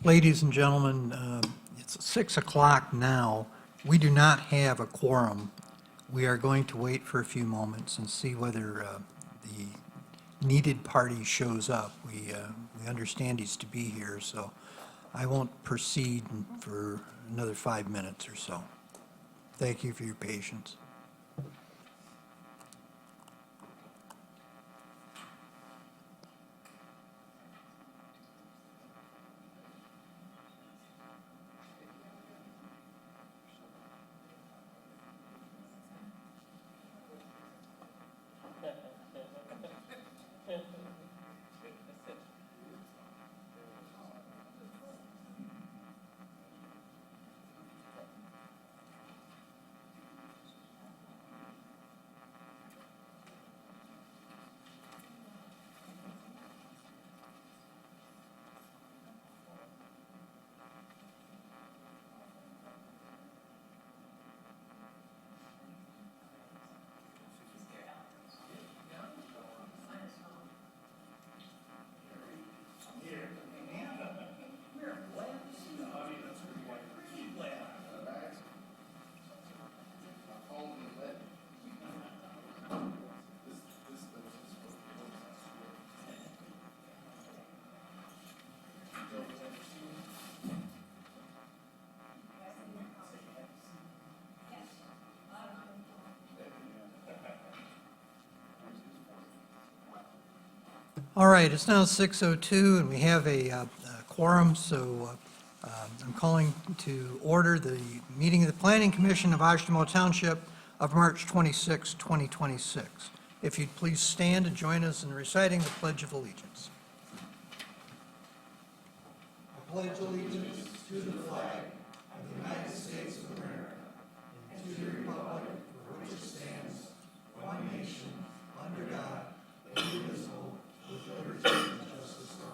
Ladies and gentlemen, it's 6 o'clock now. We do not have a quorum. We are going to wait for a few moments and see whether the needed party shows up. We understand he's to be here, so I won't proceed for another 5 minutes or so. Thank you for your patience. All right, it's now 6:02, and we have a quorum, so I'm calling to order the meeting of the Planning Commission of Oshtemo Township of March 26, 2026. If you'd please stand and join us in reciting the Pledge of Allegiance. I pledge allegiance to the flag of the United States of America and to the republic for which it stands, one nation, under God, indivisible, with liberty and justice for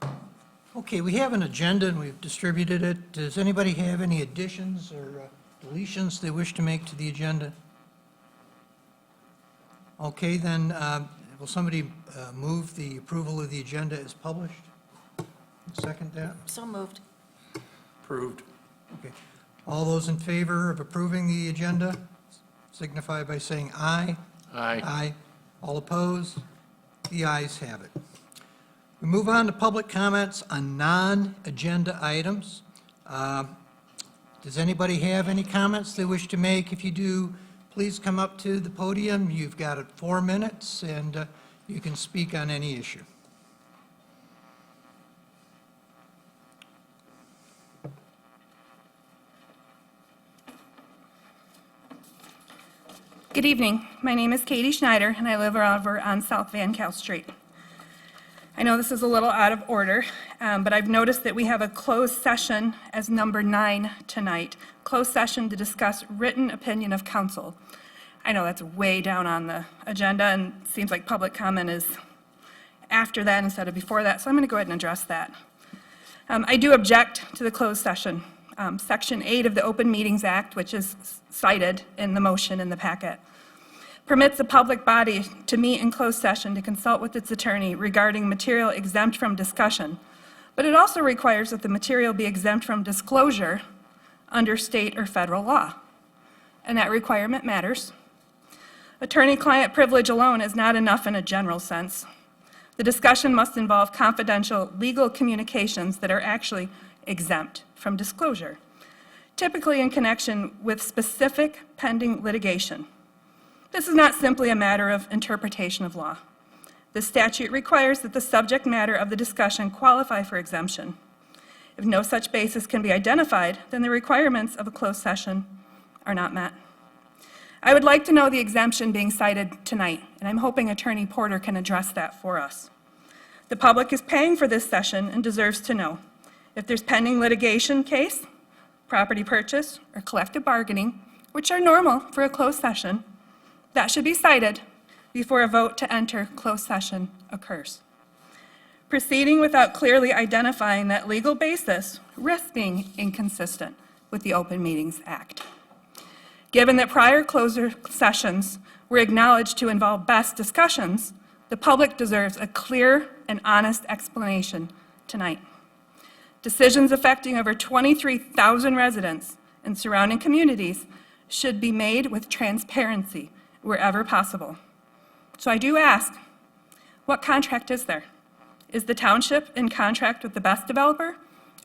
all. Okay, we have an agenda and we've distributed it. Does anybody have any additions or deletions they wish to make to the agenda? Okay, then will somebody move the approval of the agenda as published? Second that? So moved. Approved. Okay. All those in favor of approving the agenda signify by saying aye. Aye. Aye. All opposed? The ayes have it. We move on to public comments on non-agenda items. Does anybody have any comments they wish to make? If you do, please come up to the podium. You've got 4 minutes, and you can speak on any issue. Good evening. My name is Katie Schneider, and I live over on South Van Cal Street. I know this is a little out of order, but I've noticed that we have a closed session as number 9 tonight. Closed session to discuss written opinion of counsel. I know that's way down on the agenda, and it seems like public comment is after that instead of before that, so I'm going to go ahead and address that. I do object to the closed session. Section 8 of the Open Meetings Act, which is cited in the motion in the packet, permits a public body to meet in closed session to consult with its attorney regarding material exempt from discussion, but it also requires that the material be exempt from disclosure under state or federal law, and that requirement matters. Attorney-client privilege alone is not enough in a general sense. The discussion must involve confidential legal communications that are actually exempt from disclosure, typically in connection with specific pending litigation. This is not simply a matter of interpretation of law. The statute requires that the subject matter of the discussion qualify for exemption. If no such basis can be identified, then the requirements of a closed session are not met. I would like to know the exemption being cited tonight, and I'm hoping Attorney Porter can address that for us. The public is paying for this session and deserves to know if there's pending litigation case, property purchase, or collective bargaining, which are normal for a closed session, that should be cited before a vote to enter closed session occurs. Proceeding without clearly identifying that legal basis risks being inconsistent with the Open Meetings Act. Given that prior closed sessions were acknowledged to involve best discussions, the public deserves a clear and honest explanation tonight. Decisions affecting over 23,000 residents and surrounding communities should be made with transparency wherever possible. So I do ask, what contract is there? Is the township in contract with the best developer,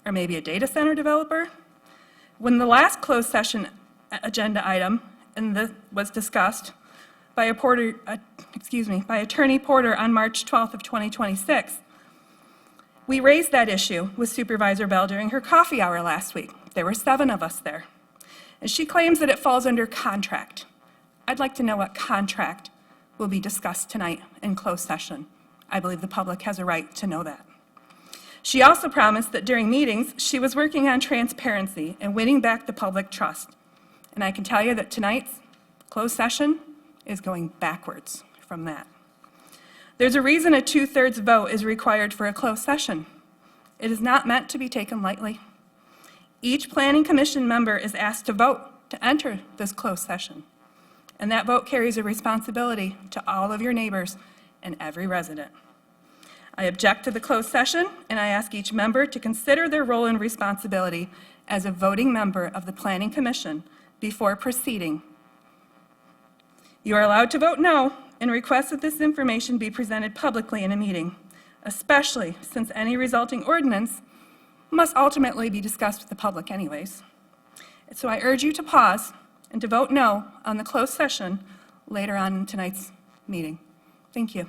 or maybe a data center developer? When the last closed session agenda item was discussed by by Attorney Porter on March 12th of 2026, we raised that issue with Supervisor Bell during her coffee hour last week. There were 7 of us there. And she claims that it falls under contract. I'd like to know what contract will be discussed tonight in closed session. I believe the public has a right to know that. She also promised that during meetings, she was working on transparency and winning back the public trust. And I can tell you that tonight's closed session is going backwards from that. There's a reason a 2/3 vote is required for a closed session. It is not meant to be taken lightly. Each Planning Commission member is asked to vote to enter this closed session. And that vote carries a responsibility to all of your neighbors and every resident. I object to the closed session, and I ask each member to consider their role and responsibility as a voting member of the Planning Commission before proceeding. You are allowed to vote no and request that this information be presented publicly in a meeting, especially since any resulting ordinance must ultimately be discussed with the public anyways. So I urge you to pause and to vote no on the closed session later on in tonight's meeting. Thank you.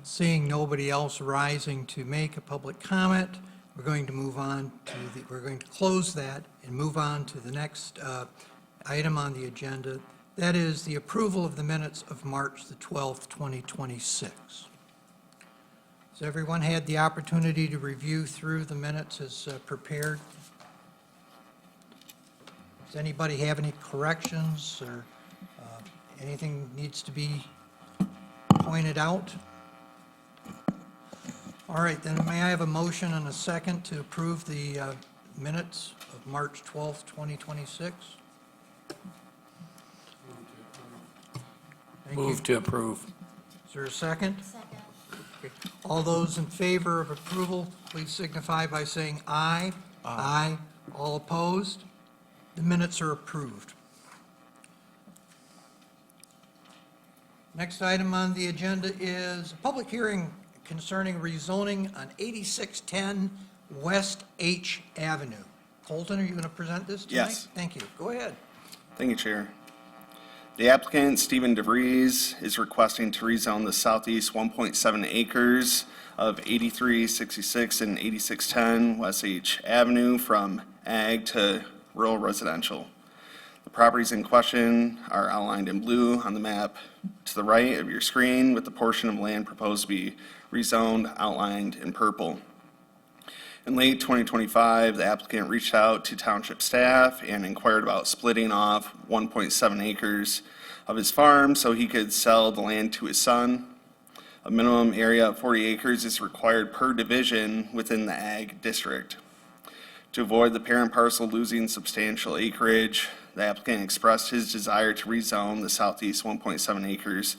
Seeing nobody else rising to make a public comment, we're going to close that and move on to the next item on the agenda. That is the approval of the minutes of March the 12th, 2026. Has everyone had the opportunity to review through the minutes as prepared? Does anybody have any corrections or anything needs to be pointed out? All right, then may I have a motion and a second to approve the minutes of March 12th, 2026? Thank you. Move to approve. Is there a second? Second. Okay. All those in favor of approval, please signify by saying aye. Aye. All opposed? The minutes are approved. Next item on the agenda is a public hearing concerning rezoning on 8610 West H Avenue. Colton, are you going to present this tonight? Yes. Thank you. Go ahead. Thank you, Chair. The applicant, Stephen DeVries, is requesting to rezone the southeast 1.7 acres of 8366 and 8610 West H Avenue from ag to rural residential. The properties in question are outlined in blue on the map to the right of your screen, with the portion of land proposed to be rezoned outlined in purple. In late 2025, the applicant reached out to Township staff and inquired about splitting off 1.7 acres of his farm so he could sell the land to his son. A minimum area of 40 acres is required per division within the ag district. To avoid the parent parcel losing substantial acreage, the applicant expressed his desire to rezone the southeast 1.7 acres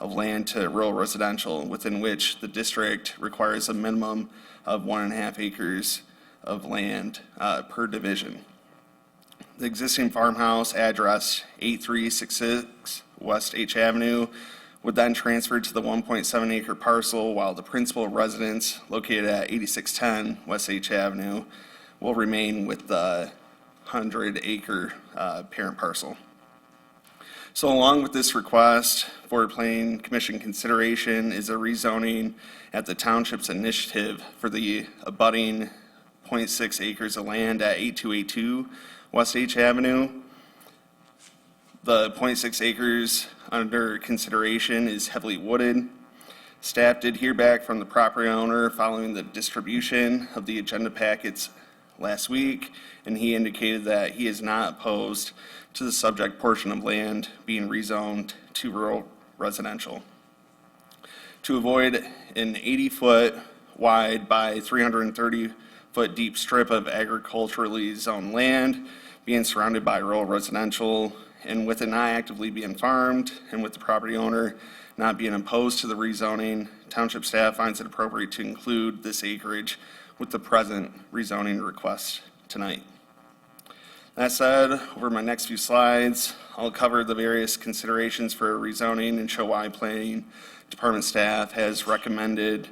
of land to rural residential, within which the district requires a minimum of 1.5 acres of land per division. The existing farmhouse address 8366 West H Avenue would then transfer to the 1.7 acre parcel, while the principal residence located at 8610 West H Avenue will remain with the 100 acre parent parcel. So along with this request for Planning Commission consideration is a rezoning at the Township's initiative for the abutting 0.6 acres of land at 8282 West H Avenue. The 0.6 acres under consideration is heavily wooded. Staff did hear back from the property owner following the distribution of the agenda packets last week, and he indicated that he is not opposed to the subject portion of land being rezoned to rural residential. To avoid an 80-foot wide by 330-foot deep strip of agriculturally zoned land being surrounded by rural residential, and with it not actively being farmed, and with the property owner not being opposed to the rezoning, Township staff finds it appropriate to include this acreage with the present rezoning request tonight. That said, over my next few slides, I'll cover the various considerations for rezoning and show why Planning Department staff has recommended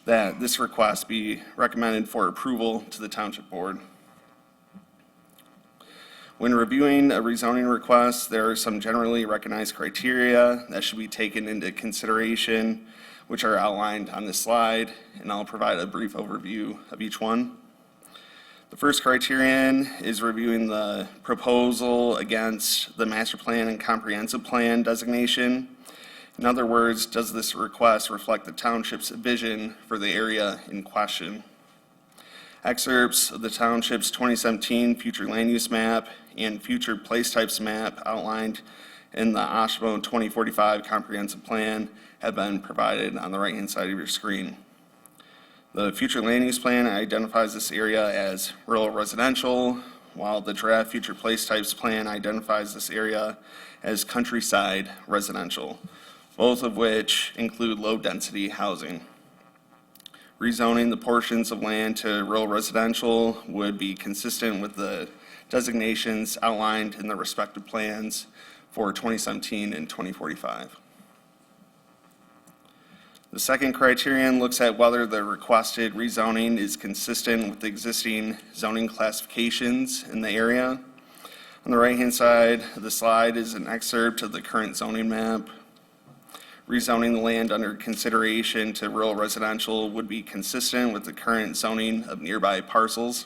that this request be recommended for approval to the Township Board. When reviewing a rezoning request, there are some generally recognized criteria that should be taken into consideration, which are outlined on this slide, and I'll provide a brief overview of each one. The first criterion is reviewing the proposal against the master plan and comprehensive plan designation. In other words, does this request reflect the township's vision for the area in question? Excerpts of the township's 2017 future land use map and future place types map outlined in the Oshtemo 2045 comprehensive plan have been provided on the right-hand side of your screen. The future land use plan identifies this area as rural residential, while the draft future place types plan identifies this area as countryside residential, both of which include low-density housing. Rezoning the portions of land to rural residential would be consistent with the designations outlined in the respective plans for 2017 and 2045. The second criterion looks at whether the requested rezoning is consistent with the existing zoning classifications in the area. On the right-hand side of the slide is an excerpt of the current zoning map. Rezoning the land under consideration to rural residential would be consistent with the current zoning of nearby parcels.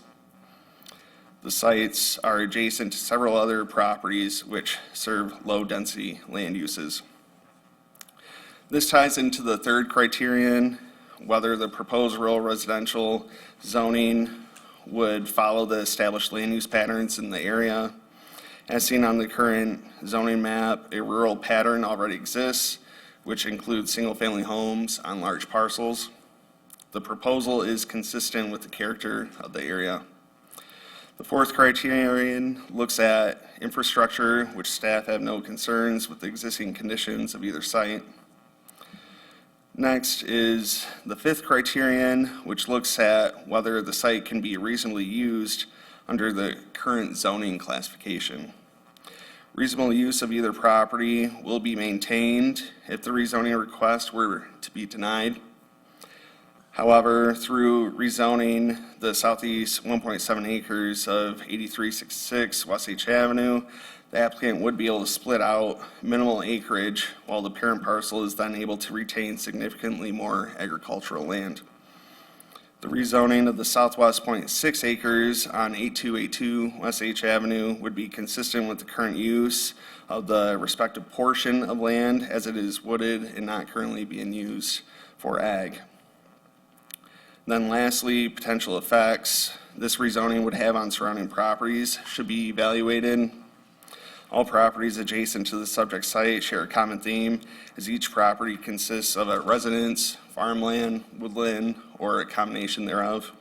The sites are adjacent to several other properties which serve low-density land uses. This ties into the third criterion, whether the proposed rural residential zoning would follow the established land use patterns in the area. As seen on the current zoning map, a rural pattern already exists, which includes single-family homes on large parcels. The proposal is consistent with the character of the area. The fourth criterion looks at infrastructure, which staff have no concerns with the existing conditions of either site. Next is the fifth criterion, which looks at whether the site can be reasonably used under the current zoning classification. Reasonable use of either property will be maintained if the rezoning request were to be denied. However, through rezoning the southeast 1.7 acres of 8366 West H Avenue, the applicant would be able to split out minimal acreage while the parent parcel is then able to retain significantly more agricultural land. The rezoning of the southwest 0.6 acres on 8282 West H Avenue would be consistent with the current use of the respective portion of land as it is wooded and not currently being used for ag. Then lastly, potential effects this rezoning would have on surrounding properties should be evaluated. All properties adjacent to the subject site share a common theme, as each property consists of a residence, farmland, woodland, or a combination thereof.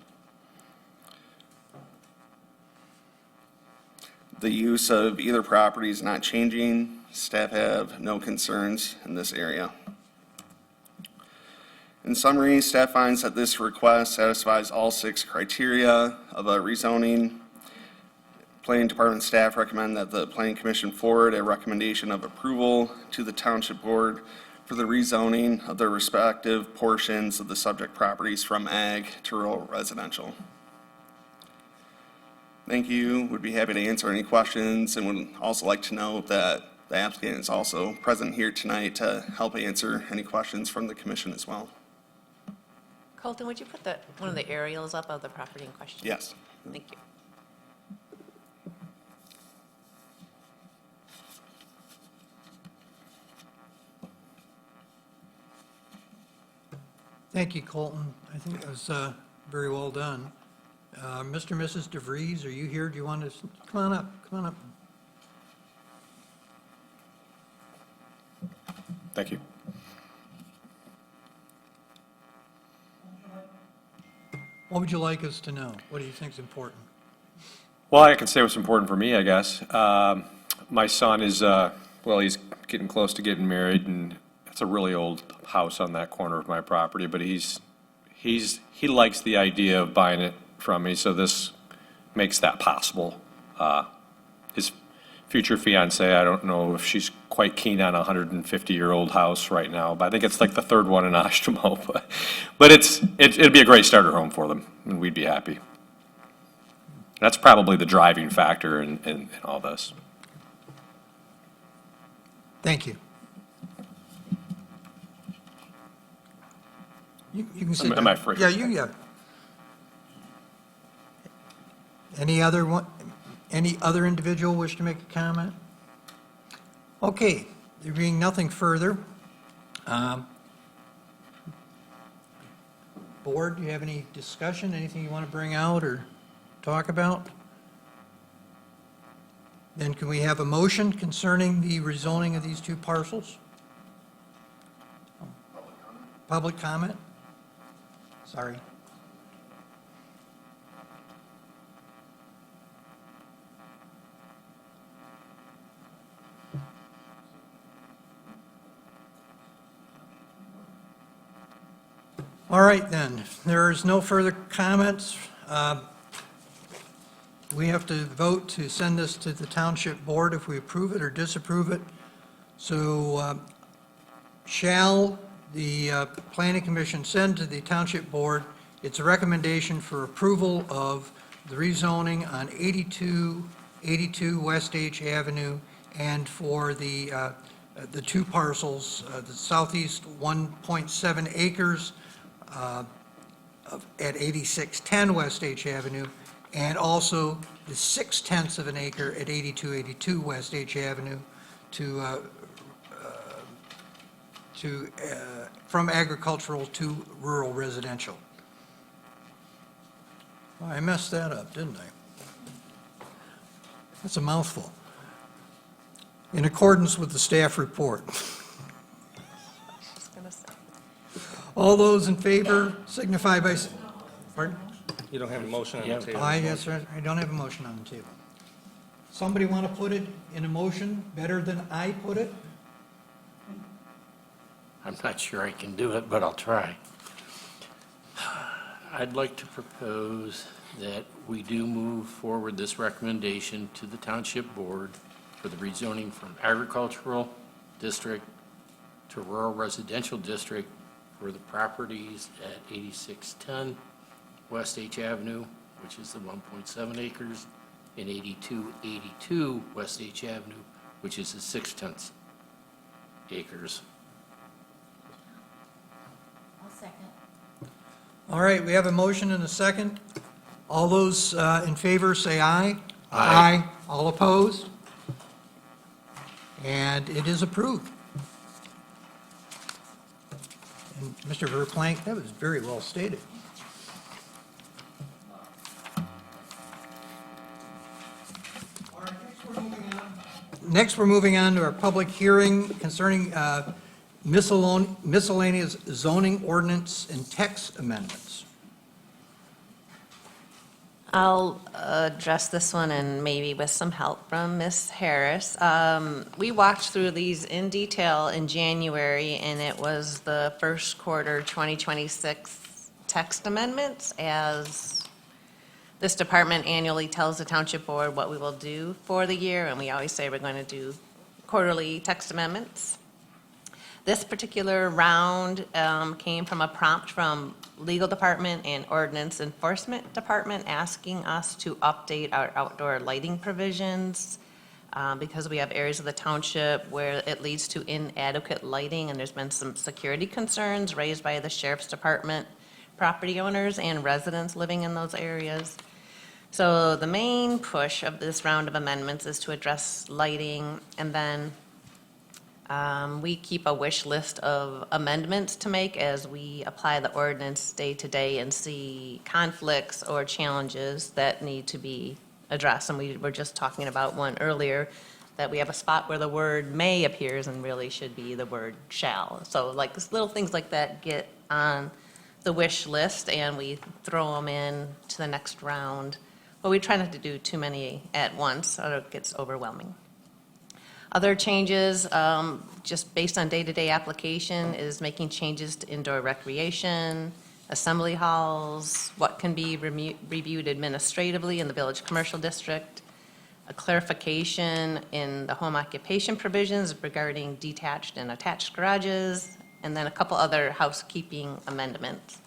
The use of either property is not changing. Staff have no concerns in this area. In summary, staff finds that this request satisfies all 6 criteria of a rezoning. Planning Department staff recommend that the Planning Commission forward a recommendation of approval to the Township Board for the rezoning of the respective portions of the subject properties from ag to rural residential. Thank you. Would be happy to answer any questions, and would also like to note that the applicant is also present here tonight to help answer any questions from the commission as well. Colton, would you put one of the aerials up of the property in question? Yes. Thank you. Thank you, Colton. I think it was very well done. Mr. and Mrs. DeVries, are you here? Do you want to, come on up, come on up. Thank you. What would you like us to know? What do you think is important? Well, I can say what's important for me, I guess. My son is, well, he's getting close to getting married, and it's a really old house on that corner of my property, but he likes the idea of buying it from me, so this makes that possible. His future fiance, I don't know if she's quite keen on a 150-year-old house right now, but I think it's like the third one in Oshtemo. But it'd be a great starter home for them, and we'd be happy. That's probably the driving factor in all this. Thank you. You can sit down. Am I free? Yeah, yeah. Any other individual wish to make a comment? Okay, there being nothing further. Board, do you have any discussion, anything you want to bring out or talk about? Then can we have a motion concerning the rezoning of these two parcels? Public comment? Sorry. All right, then. If there is no further comments, we have to vote to send this to the Township Board if we approve it or disapprove it. So shall the Planning Commission send to the Township Board its recommendation for approval of the rezoning on 8282 West H Avenue and for the two parcels, the southeast 1.7 acres at 8610 West H Avenue, and also the 0.6 of an acre at 8282 West H Avenue from agricultural to rural residential. Well, I messed that up, didn't I? That's a mouthful. In accordance with the staff report. Just gonna say. All those in favor signify by, pardon? You don't have a motion on the table. Yes, I don't have a motion on the table. Somebody want to put it in a motion better than I put it? I'm not sure I can do it, but I'll try. I'd like to propose that we do move forward this recommendation to the Township Board for the rezoning from agricultural district to rural residential district for the properties at 8610 West H Avenue, which is the 1.7 acres, and 8282 West H Avenue, which is the 0.6 acres. I'll second. All right, we have a motion and a second. All those in favor say aye. Aye. All opposed? And it is approved. And Mr. Verplank, that was very well stated. All right, next we're moving on to our public hearing concerning miscellaneous zoning ordinance and text amendments. I'll address this one and maybe with some help from Ms. Harris. We walked through these in detail in January, and it was the first quarter 2026 text amendments, as this department annually tells the Township Board what we will do for the year, and we always say we're going to do quarterly text amendments. This particular round came from a prompt from Legal Department and Ordinance Enforcement Department asking us to update our outdoor lighting provisions because we have areas of the township where it leads to inadequate lighting, and there's been some security concerns raised by the Sheriff's Department, property owners, and residents living in those areas. So the main push of this round of amendments is to address lighting, and then We keep a wish list of amendments to make as we apply the ordinance day to day and see conflicts or challenges that need to be addressed. And we were just talking about one earlier, that we have a spot where the word may appears and really should be the word shall. So like, this little things like that get on the wish list, and we throw them in to the next round. But we try not to do too many at once, or it gets overwhelming. Other changes, just based on day-to-day application, is making changes to indoor recreation, assembly halls, what can be reviewed administratively in the Village Commercial District, a clarification in the home occupation provisions regarding detached and attached garages, and then a couple other housekeeping amendments.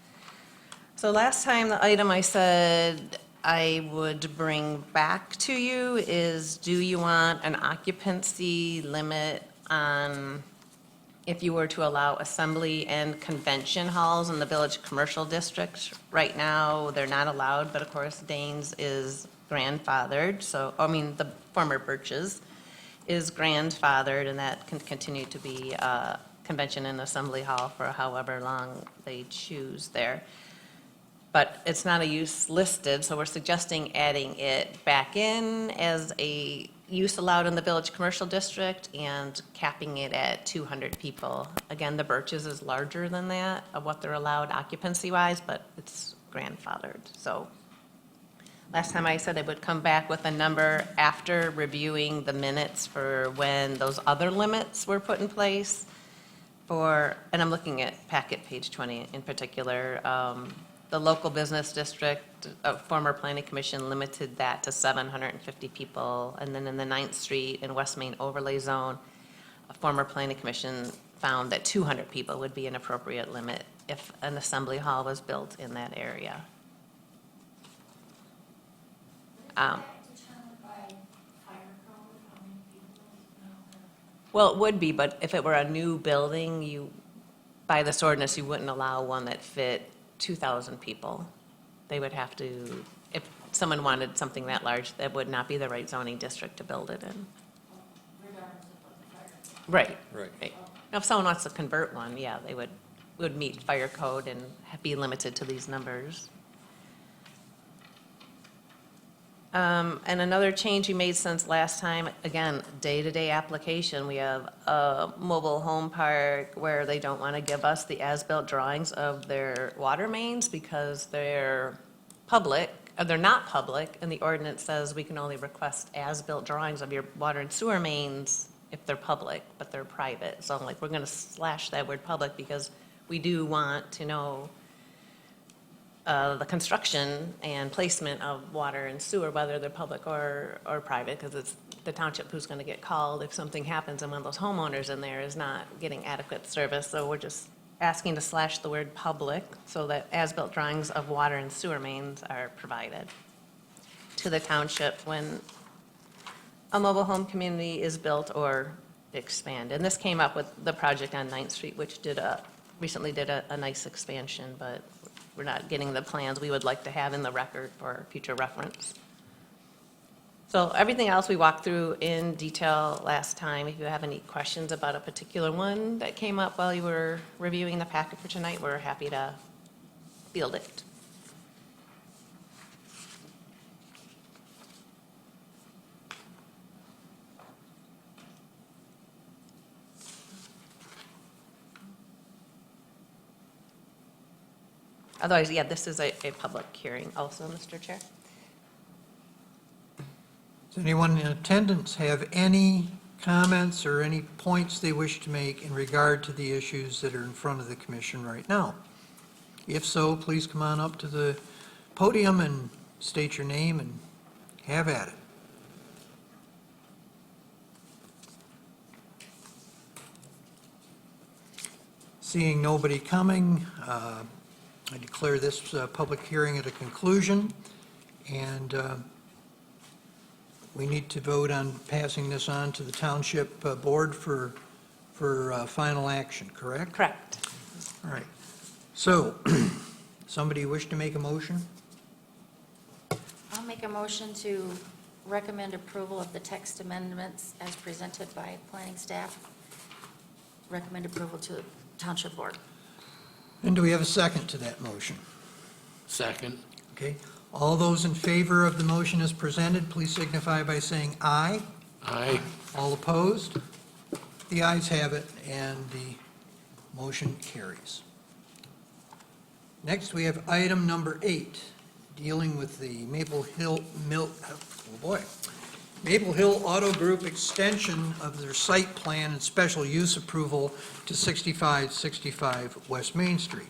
So last time, the item I said I would bring back to you is, do you want an occupancy limit on if you were to allow assembly and convention halls in the Village Commercial District? Right now, they're not allowed, but of course, Danes is grandfathered, so, I mean, the former Birches is grandfathered, and that can continue to be a convention and assembly hall for however long they choose there. But it's not a use listed, so we're suggesting adding it back in as a use allowed in the Village Commercial District and capping it at 200 people. Again, the Birches is larger than that of what they're allowed occupancy-wise, but it's grandfathered, so. Last time I said I would come back with a number after reviewing the minutes for when those other limits were put in place for, and I'm looking at packet page 20 in particular, the local business district, former planning commission limited that to 750 people. And then in the 9th Street and West Main overlay zone, a former planning commission found that 200 people would be an appropriate limit if an assembly hall was built in that area. Well, it would be, but if it were a new building, you, by this ordinance, you wouldn't allow one that fit 2,000 people. They would have to, if someone wanted something that large, that would not be the right zoning district to build it in. Right. Right. Now, if someone wants to convert one, yeah, they would meet fire code and be limited to these numbers. And another change we made since last time, again, day-to-day application, we have a mobile home park where they don't want to give us the as-built drawings of their water mains because they're public, or they're not public, and the ordinance says we can only request as-built drawings of your water and sewer mains if they're public, but they're private. So I'm like, we're going to slash that word public because we do want to know the construction and placement of water and sewer, whether they're public or private, because it's the township who's going to get called if something happens and one of those homeowners in there is not getting adequate service. So we're just asking to slash the word public so that as-built drawings of water and sewer mains are provided to the township when a mobile home community is built or expanded. And this came up with the project on 9th Street, which recently did a nice expansion, but we're not getting the plans we would like to have in the record for future reference. So everything else we walked through in detail last time. If you have any questions about a particular one that came up while you were reviewing the packet for tonight, we're happy to field it. Otherwise, yeah, this is a public hearing also, Mr. Chair. Does anyone in attendance have any comments or any points they wish to make in regard to the issues that are in front of the commission right now? If so, please come on up to the podium and state your name and have at it. Seeing nobody coming, I declare this public hearing at a conclusion, and we need to vote on passing this on to the Township Board for final action, correct? Correct. All right. So, somebody wish to make a motion? I'll make a motion to recommend approval of the text amendments as presented by planning staff recommend approval to Township Board. And do we have a second to that motion? Second. Okay, all those in favor of the motion as presented, please signify by saying aye. Aye. All opposed? The ayes have it, and the motion carries. Next, we have item number 8, dealing with the Maple Hill Maple Hill Auto Group extension of their site plan and special use approval to 6565 West Main Street.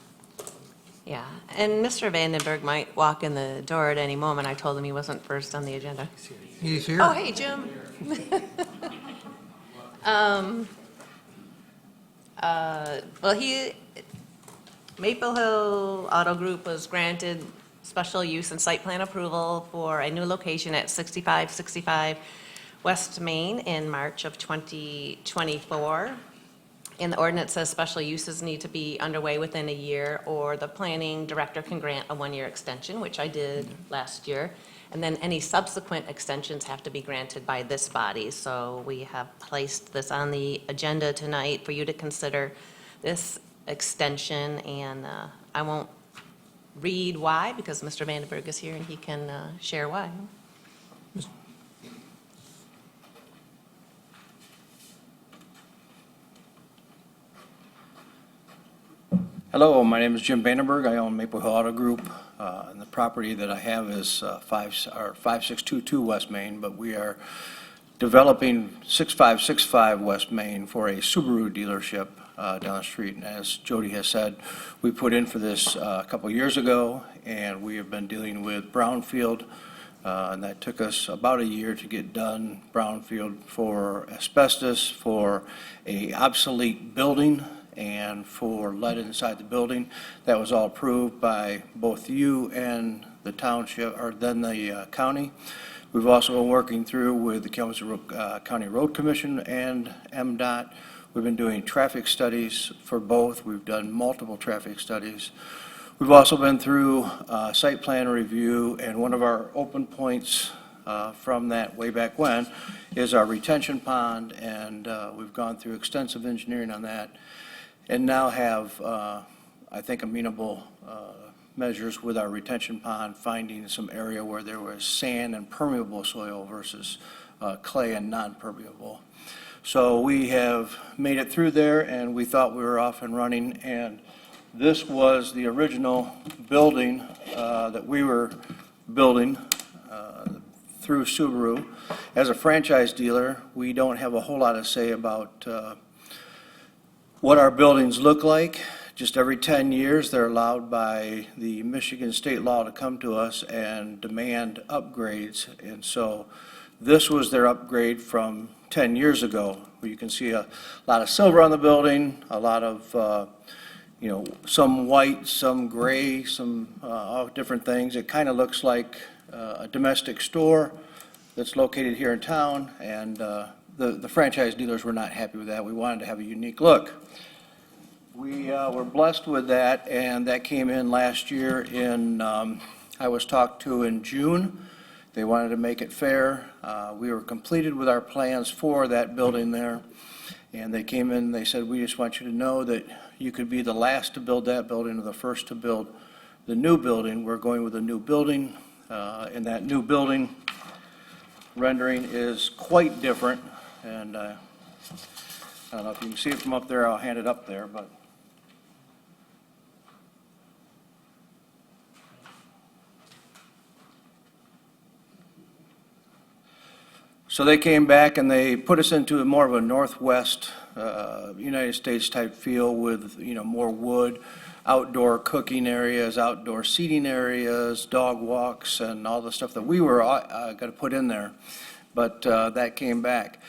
Yeah, and Mr. Vandenberg might walk in the door at any moment. I told him he wasn't first on the agenda. He's here. Oh, hey, Jim. Well, Maple Hill Auto Group was granted special use and site plan approval for a new location at 6565 West Main in March of 2024. And the ordinance says special uses need to be underway within a year, or the planning director can grant a one-year extension, which I did last year. And then any subsequent extensions have to be granted by this body. So we have placed this on the agenda tonight for you to consider this extension, and I won't read why, because Mr. Vandenberg is here and he can share why. Hello, my name is Jim Vandenberg. I own Maple Hill Auto Group, and the property that I have is 5622 West Main, but we are developing 6565 West Main for a Subaru dealership down the street. And as Jody has said, we put in for this a couple years ago, and we have been dealing with brownfield, and that took us about a year to get done. Brownfield for asbestos, for a obsolete building, and for lead inside the building. That was all approved by both you and the township, or then the county. We've also been working through with the Kalamazoo County Road Commission and MDOT. We've been doing traffic studies for both. We've done multiple traffic studies. We've also been through site plan review, and one of our open points from that way back when is our retention pond, and we've gone through extensive engineering on that, and now have, I think, amenable measures with our retention pond, finding some area where there was sand and permeable soil versus clay and non-permeable. So we have made it through there, and we thought we were off and running, and this was the original building that we were building through Subaru. As a franchise dealer, we don't have a whole lot to say about what our buildings look like. Just every 10 years, they're allowed by the Michigan state law to come to us and demand upgrades. And so this was their upgrade from 10 years ago, where you can see a lot of silver on the building, a lot of, some white, some gray, some all different things. It kind of looks like a domestic store that's located here in town, and the franchise dealers were not happy with that. We wanted to have a unique look. We were blessed with that, and that came in last year I was talked to in June. They wanted to make it fair. We were completed with our plans for that building there, and they came in, they said, we just want you to know that you could be the last to build that building or the first to build the new building. We're going with a new building, and that new building rendering is quite different, and I don't know if you can see it from up there. I'll hand it up there, but so they came back and they put us into more of a northwest United States type feel with, more wood, outdoor cooking areas, outdoor seating areas, dog walks, and all the stuff that we were going to put in there. But that came back.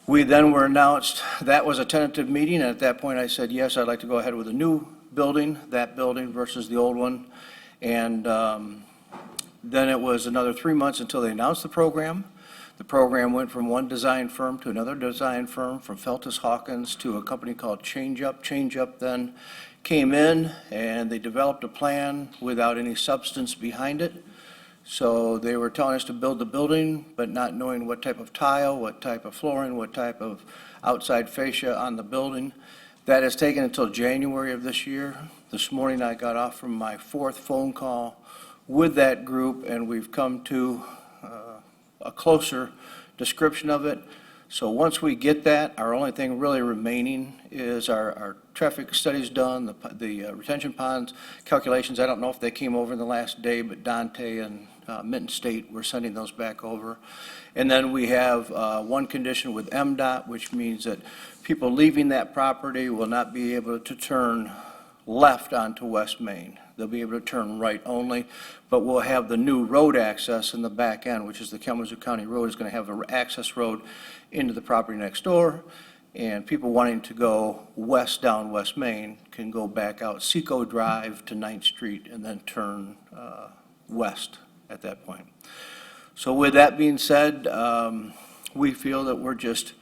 We then were announced, that was a tentative meeting, and at that point I said, yes, I'd like to go ahead with a new building, that building versus the old one. And then it was another 3 months until they announced the program. The program went from one design firm to another design firm, from Feltus Hawkins to a company called Change Up. Change Up then came in, and they developed a plan without any substance behind it. So they were telling us to build the building, but not knowing what type of tile, what type of flooring, what type of outside fascia on the building. That has taken until January of this year. This morning I got off from my 4th phone call with that group, and we've come to a closer description of it. So once we get that, our only thing really remaining is our traffic studies done, the retention ponds calculations. I don't know if they came over in the last day, but Dante and Minton State, we're sending those back over. And then we have one condition with MDOT, which means that people leaving that property will not be able to turn left onto West Main. They'll be able to turn right only, but we'll have the new road access in the back end, which is the Kalamazoo County Road, is going to have an access road into the property next door, and people wanting to go west down West Main can go back out Seco Drive to 9th Street and then turn west at that point. So with that being said, we feel that we're just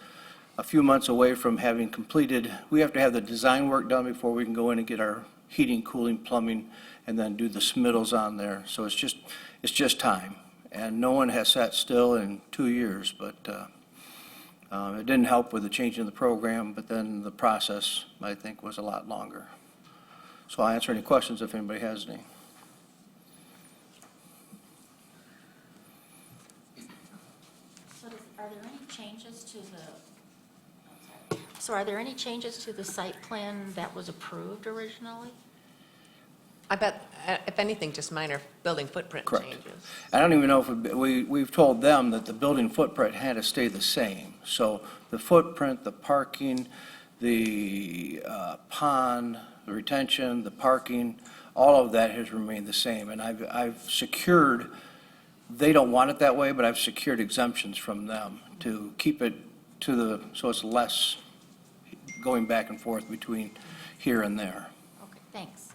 a few months away from having completed. We have to have the design work done before we can go in and get our heating, cooling, plumbing, and then do the smiddles on there. So it's just time. And no one has sat still in 2 years, but it didn't help with the change in the program, but then the process, I think, was a lot longer. So I'll answer any questions if anybody has any. Are there any changes to are there any changes to the site plan that was approved originally? I bet, if anything, just minor building footprint Correct. changes. I don't even know if we've told them that the building footprint had to stay the same. So the footprint, the parking, the pond, the retention, the parking, all of that has remained the same. And I've secured, they don't want it that way, but I've secured exemptions from them to keep it so it's less going back and forth between here and there. Okay, thanks.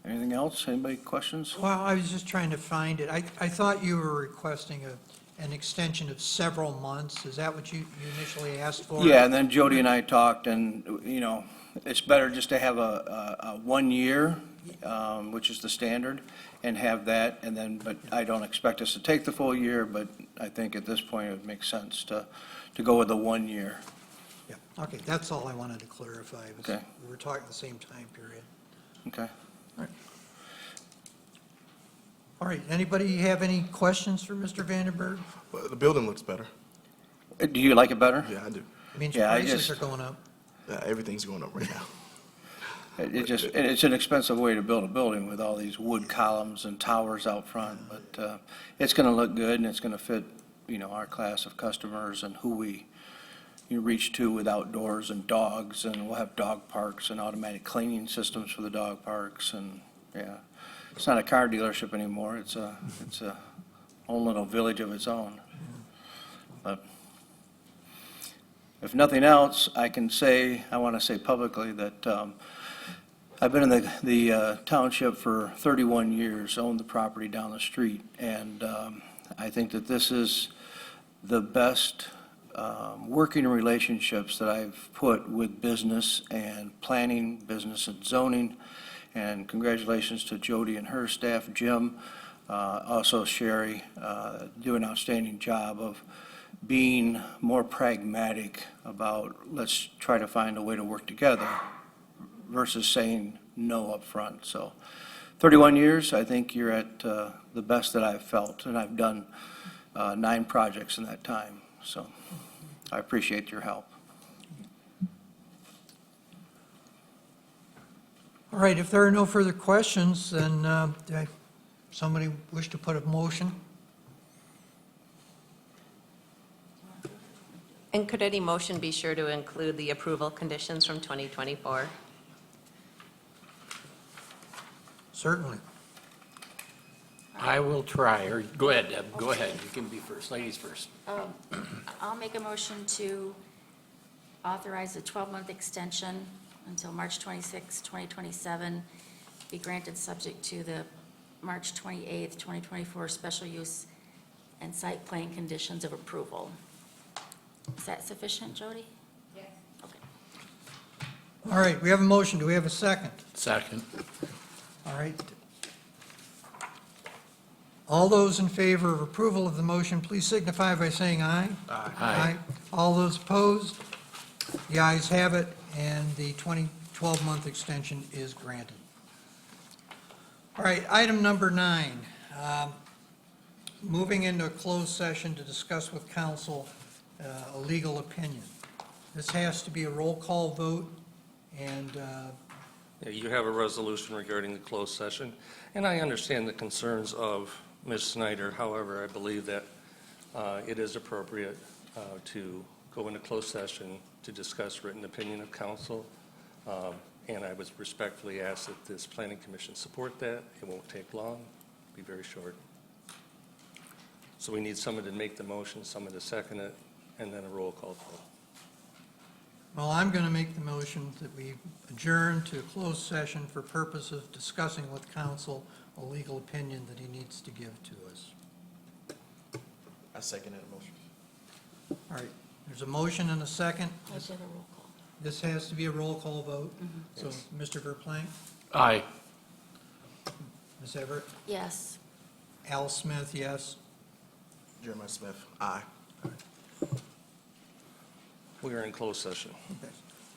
Anything else? Anybody questions? Well, I was just trying to find it. I thought you were requesting an extension of several months. Is that what you initially asked for? Yeah, and then Jody and I talked, and, it's better just to have a 1 year, which is the standard, and have that, and then, but I don't expect us to take the full year, but I think at this point it would make sense to go with the 1 year. Yeah, okay, that's all I wanted to clarify. Okay. We were talking the same time period. Okay? All right, anybody have any questions for Mr. Vandenberg? Well, the building looks better. Do you like it better? Yeah, I do. It means Yeah, I prices just- are going up. Everything's going up right now. It's an expensive way to build a building with all these wood columns and towers out front, but it's going to look good, and it's going to fit, our class of customers and who we reach to with outdoors and dogs, and we'll have dog parks and automatic cleaning systems for the dog parks, and, yeah. It's not a car dealership anymore. It's a own little village of its own. But if nothing else, I want to say publicly that I've been in the township for 31 years, owned the property down the street, and I think that this is the best working relationships that I've put with business and planning, business and zoning. And congratulations to Jody and her staff, Jim, also Sherry, do an outstanding job of being more pragmatic about let's try to find a way to work together versus saying no up front. So 31 years, I think you're at the best that I've felt, and I've done 9 projects in that time. So I appreciate your help. All right, if there are no further questions, then somebody wish to put a motion? And could any motion be sure to include the approval conditions from 2024? Certainly. I will try, or go ahead, Deb, go ahead, you can be first, ladies first. I'll make a motion to authorize a 12-month extension until March 26, 2027, be granted subject to the March 28, 2024 special use and site plan conditions of approval. Is that sufficient, Jody? Yes. Okay. All right, we have a motion. Do we have a second? Second. All right. All those in favor of approval of the motion, please signify by saying aye. Aye. All those opposed? The ayes have it, and the 12-month extension is granted. All right, item number 9. Moving into a closed session to discuss with counsel a legal opinion. This has to be a roll call vote, and Yeah, you have a resolution regarding the closed session, and I understand the concerns of Ms. Snyder. However, I believe that it is appropriate to go into closed session to discuss written opinion of counsel, and I would respectfully ask that this planning commission support that. It won't take long, be very short. So we need someone to make the motion, someone to second it, and then a roll call vote. well, I'm going to make the motion that we adjourn to a closed session for purpose of discussing with counsel a legal opinion that he needs to give to us. I second that motion. All right, there's a motion and a second. I did a roll call. This has to be a roll call vote. So, Mr. Verplank, Aye. Ms. Everett, Yes. Al Smith, yes. Jeremiah Smith, aye. We are in closed session.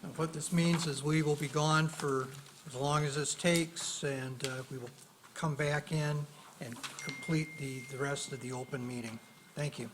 Now, what this means is we will be gone for as long as this takes, and we will come back in and complete the rest of the open meeting. Thank you.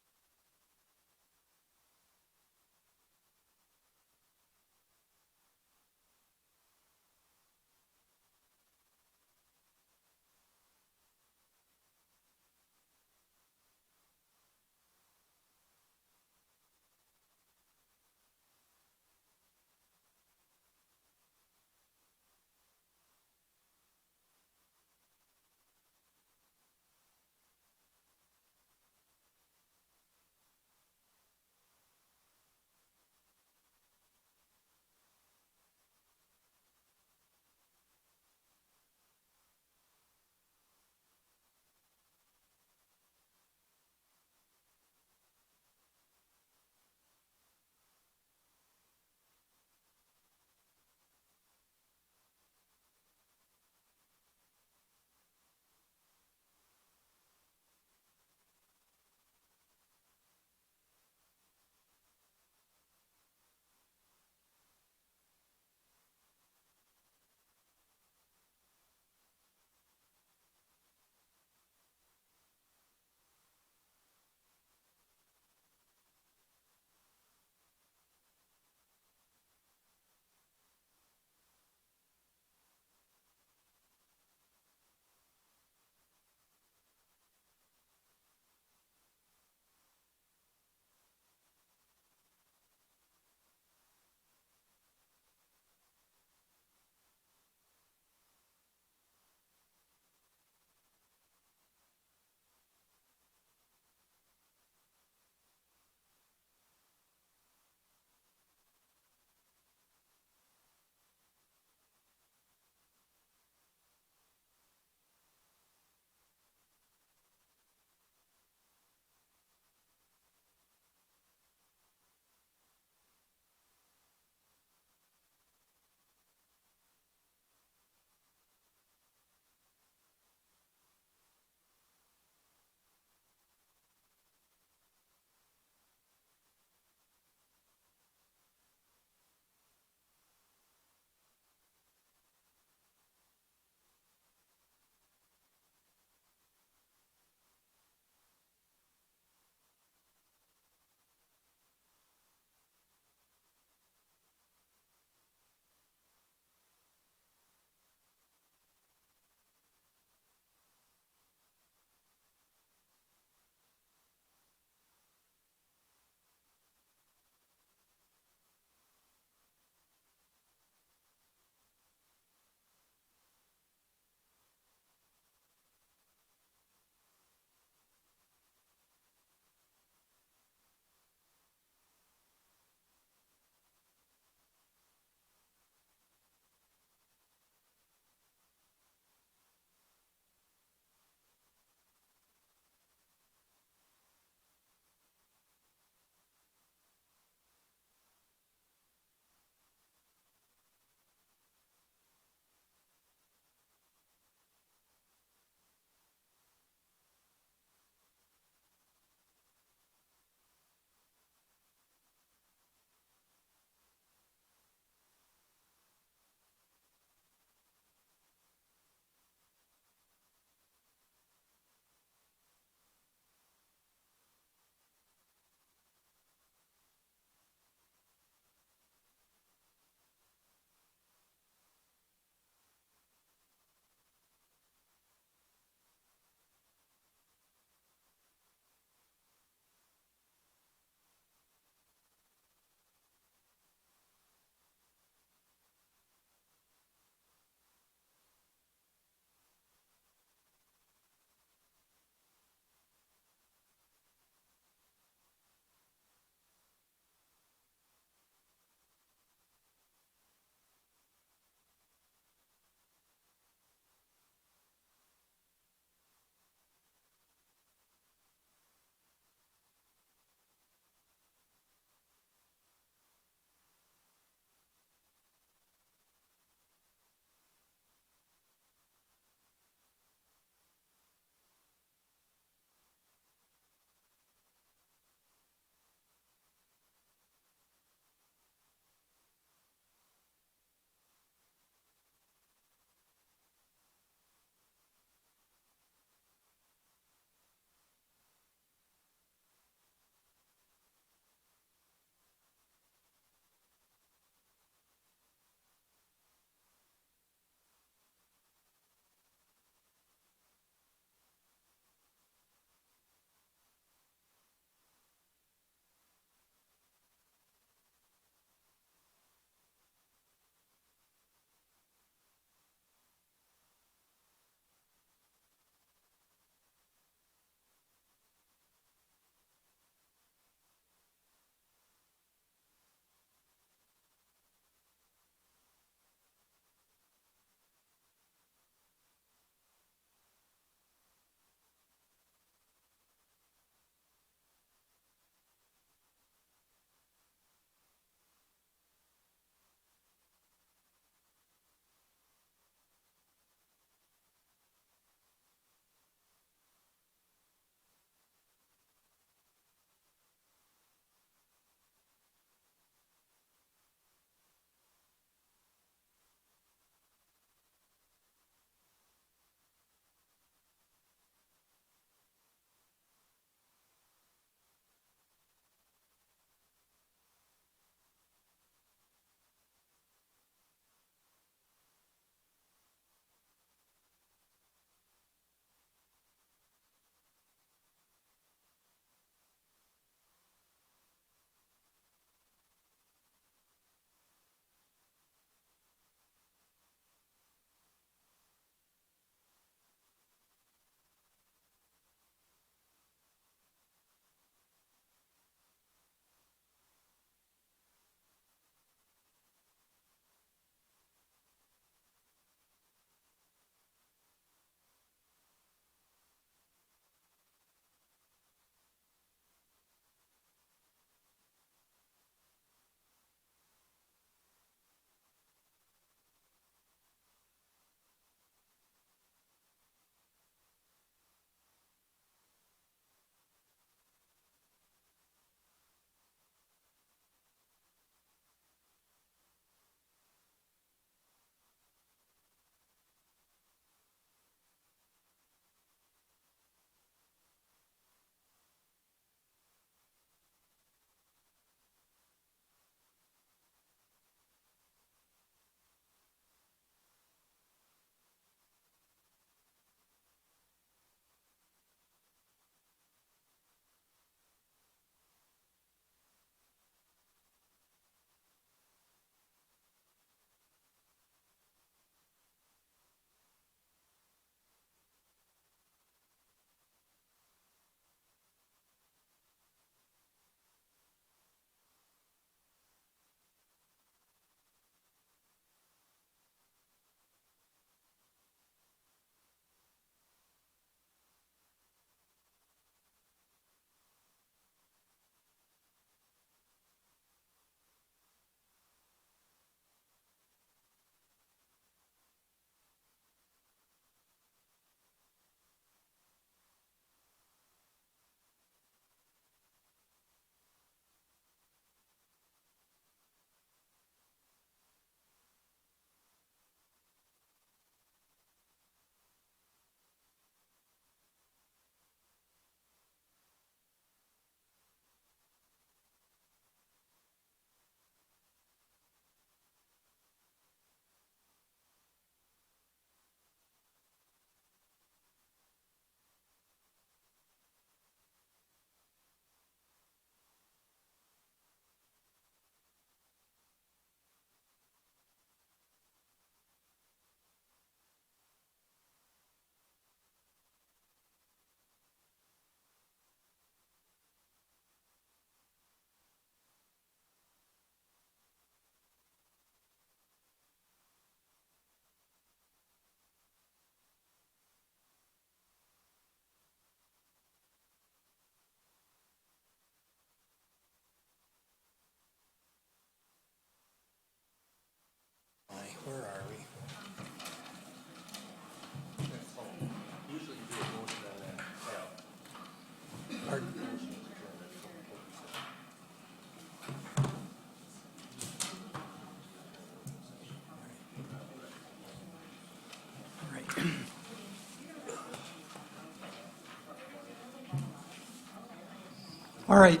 All right,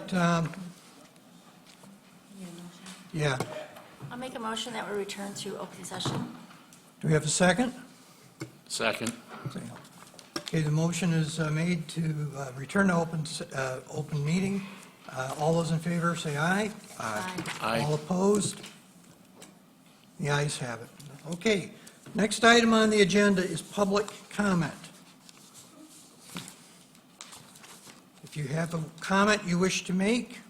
yeah. I'll make a motion that we return to open session. Do we have a second? Second. Okay, the motion is made to return to open meeting. All those in favor, say aye. Aye. All opposed? The ayes have it. Okay, next item on the agenda is public comment. If you have a comment you wish to make,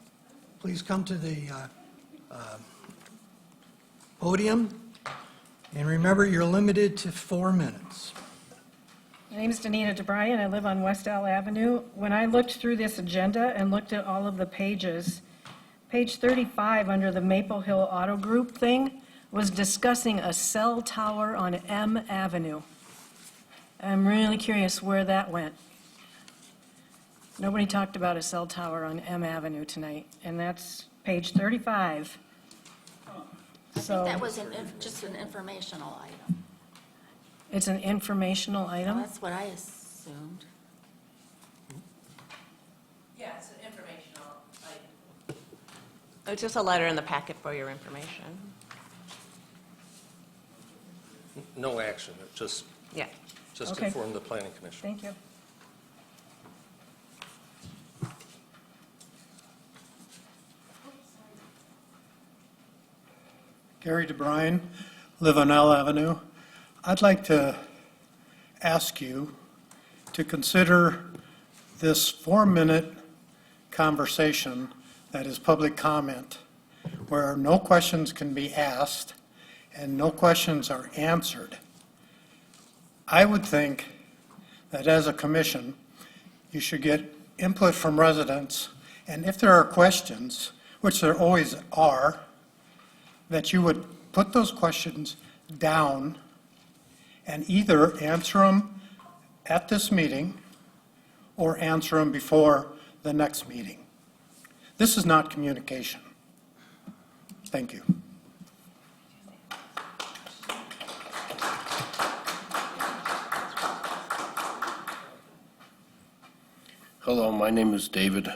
please come to the podium. And remember, you're limited to 4 minutes. My name is Danita DeBryan. I live on West Elm Avenue. When I looked through this agenda and looked at all of the pages, page 35 under the Maple Hill Auto Group thing was discussing a cell tower on M Avenue. I'm really curious where that went. Nobody talked about a cell tower on M Avenue tonight, and that's page 35. I think that was just an informational item. It's an informational item? That's what I assumed. Yeah, it's an informational item. It's just a letter in the packet for your information. No action, it just Yeah. Okay. inform the planning commission. Thank you. Gary DeBryan, live on L Avenue. I'd like to ask you to consider this 4-minute conversation that is public comment, where no questions can be asked and no questions are answered. I would think that as a commission, you should get input from residents, and if there are questions, which there always are, that you would put those questions down and either answer them at this meeting or answer them before the next meeting. This is not communication. Thank you. Hello, my name is David.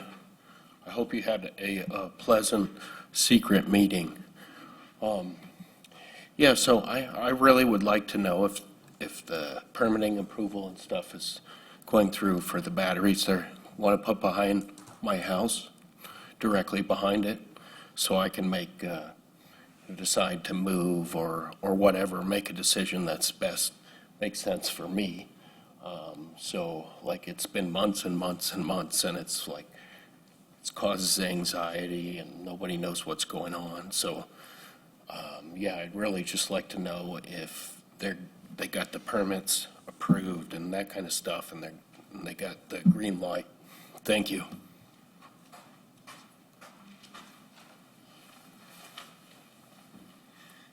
I hope you had a pleasant secret meeting. Yeah, so I really would like to know if the permitting approval and stuff is going through for the batteries they want to put behind my house, directly behind it, so I can decide to move or whatever, make a decision that's best, makes sense for me. So like it's been months and months and months, and it's like, it causes anxiety and nobody knows what's going on. So yeah, I'd really just like to know if they got the permits approved and that kind of stuff, and they got the green light. Thank you.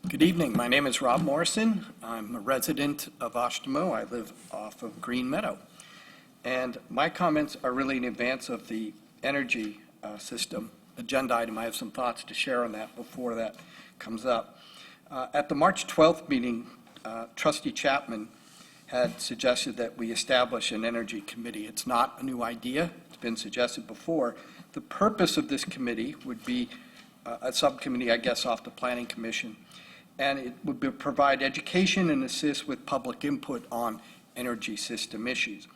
Good evening. My name is Rob Morrison. I'm a resident of Oshtemo. I live off of Green Meadow. And my comments are really in advance of the energy system agenda item. I have some thoughts to share on that before that comes up. At the March 12th meeting, Trustee Chapman had suggested that we establish an energy committee. It's not a new idea. It's been suggested before. The purpose of this committee would be a subcommittee, I guess, off the Planning Commission, and it would provide education and assist with public input on energy system issues.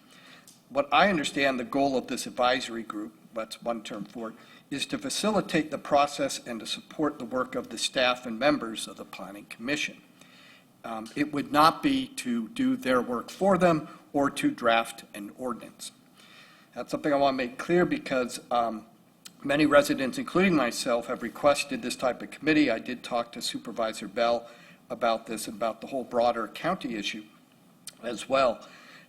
What I understand the goal of this advisory group, that's one term for it, is to facilitate the process and to support the work of the staff and members of the Planning Commission. It would not be to do their work for them or to draft an ordinance. That's something I want to make clear because many residents, including myself, have requested this type of committee. I did talk to Supervisor Bell about this, about the whole broader county issue as well.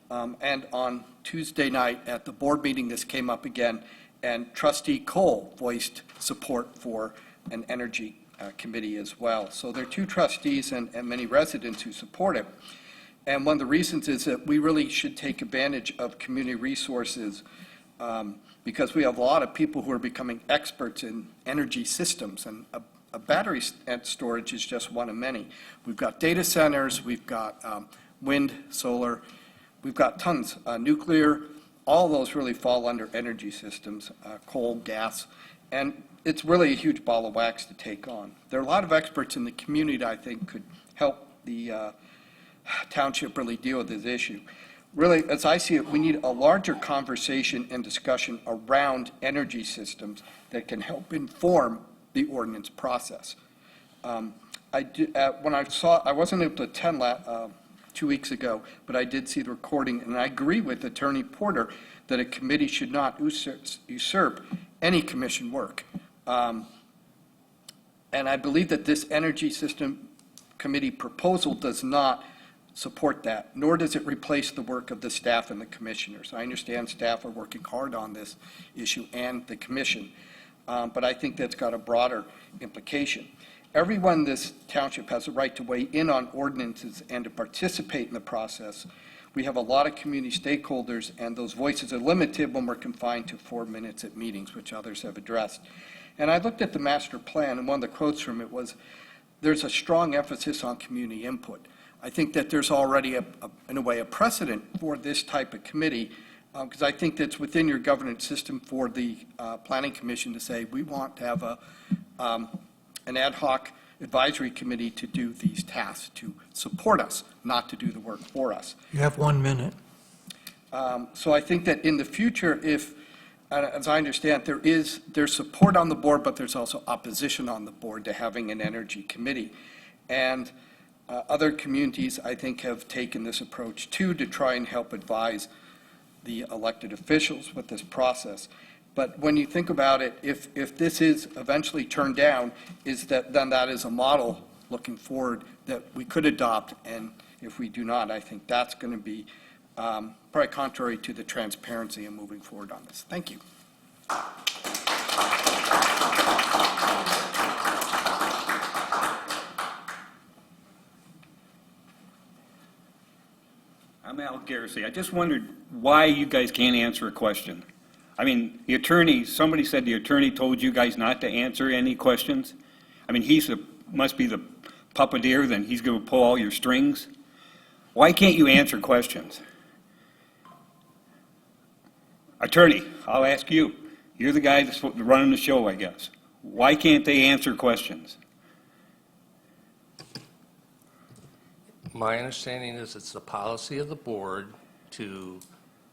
And on Tuesday night at the board meeting, this came up again, and Trustee Cole voiced support for an energy committee as well. So there are two trustees and many residents who support it. And one of the reasons is that we really should take advantage of community resources because we have a lot of people who are becoming experts in energy systems, and a battery storage is just one of many. We've got data centers, we've got wind, solar, we've got tons, nuclear, all those really fall under energy systems, coal, gas, and it's really a huge ball of wax to take on. There are a lot of experts in the community that I think could help the township really deal with this issue. Really, as I see it, we need a larger conversation and discussion around energy systems that can help inform the ordinance process. When I wasn't able to attend 2 weeks ago, but I did see the recording, and I agree with Attorney Porter that a committee should not usurp any commission work. And I believe that this Energy System Committee proposal does not support that, nor does it replace the work of the staff and the commissioners. I understand staff are working hard on this issue and the commission, but I think that's got a broader implication. Everyone in this township has a right to weigh in on ordinances and to participate in the process. We have a lot of community stakeholders, and those voices are limited when we're confined to 4 minutes at meetings, which others have addressed. And I looked at the master plan, and one of the quotes from it was, there's a strong emphasis on community input. I think that there's already, in a way, a precedent for this type of committee, because I think that's within your governance system for the Planning Commission to say, we want to have an ad hoc advisory committee to do these tasks, to support us, not to do the work for us. You have 1 minute. So I think that in the future, if, as I understand, there's support on the board, but there's also opposition on the board to having an energy committee. And other communities, I think, have taken this approach too, to try and help advise the elected officials with this process. But when you think about it, if this is eventually turned down, then that is a model looking forward that we could adopt. And if we do not, I think that's going to be probably contrary to the transparency in moving forward on this. Thank you. I'm Al Garrissey. I just wondered why you guys can't answer a question. I mean, the attorney, somebody said the attorney told you guys not to answer any questions. I mean, must be the puppeteer, then he's going to pull all your strings. Why can't you answer questions? Attorney, I'll ask you. You're the guy that's running the show, I guess. Why can't they answer questions? My understanding is it's the policy of the board to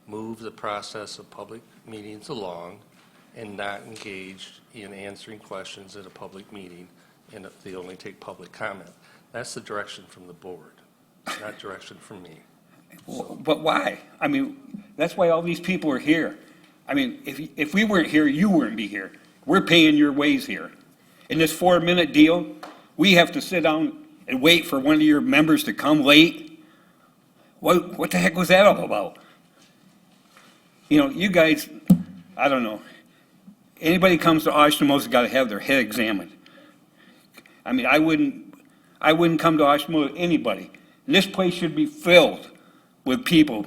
move the process of public meetings along and not engage in answering questions at a public meeting, and if they only take public comment. That's the direction from the board, not direction from me. But why? I mean, that's why all these people are here. I mean, if we weren't here, you wouldn't be here. We're paying your ways here. In this 4-minute deal, we have to sit down and wait for one of your members to come late. What the heck was that all about? You know, you guys, I don't know. Anybody comes to Oshtemo's got to have their head examined. I mean, I wouldn't come to Oshtemo with anybody. And this place should be filled with people.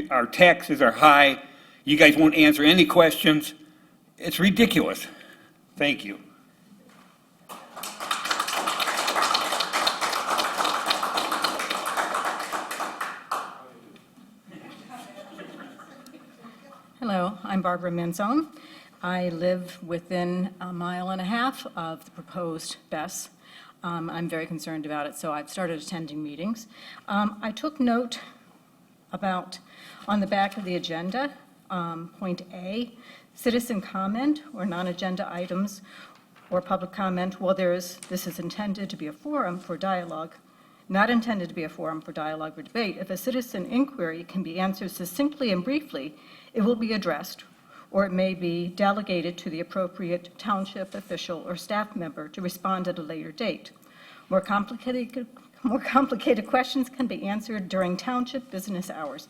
Our taxes are high. You guys won't answer any questions. It's ridiculous. Thank you. Hello, I'm Barbara Manzone. I live within 1.5 miles of the proposed BES. I'm very concerned about it, so I've started attending meetings. I took note about, on the back of the agenda, point A, citizen comment or non-agenda items or public comment. Well, this is intended to be a forum for dialogue, not intended to be a forum for dialogue or debate. If a citizen inquiry can be answered succinctly and briefly, it will be addressed, or it may be delegated to the appropriate township official or staff member to respond at a later date. More complicated questions can be answered during township business hours.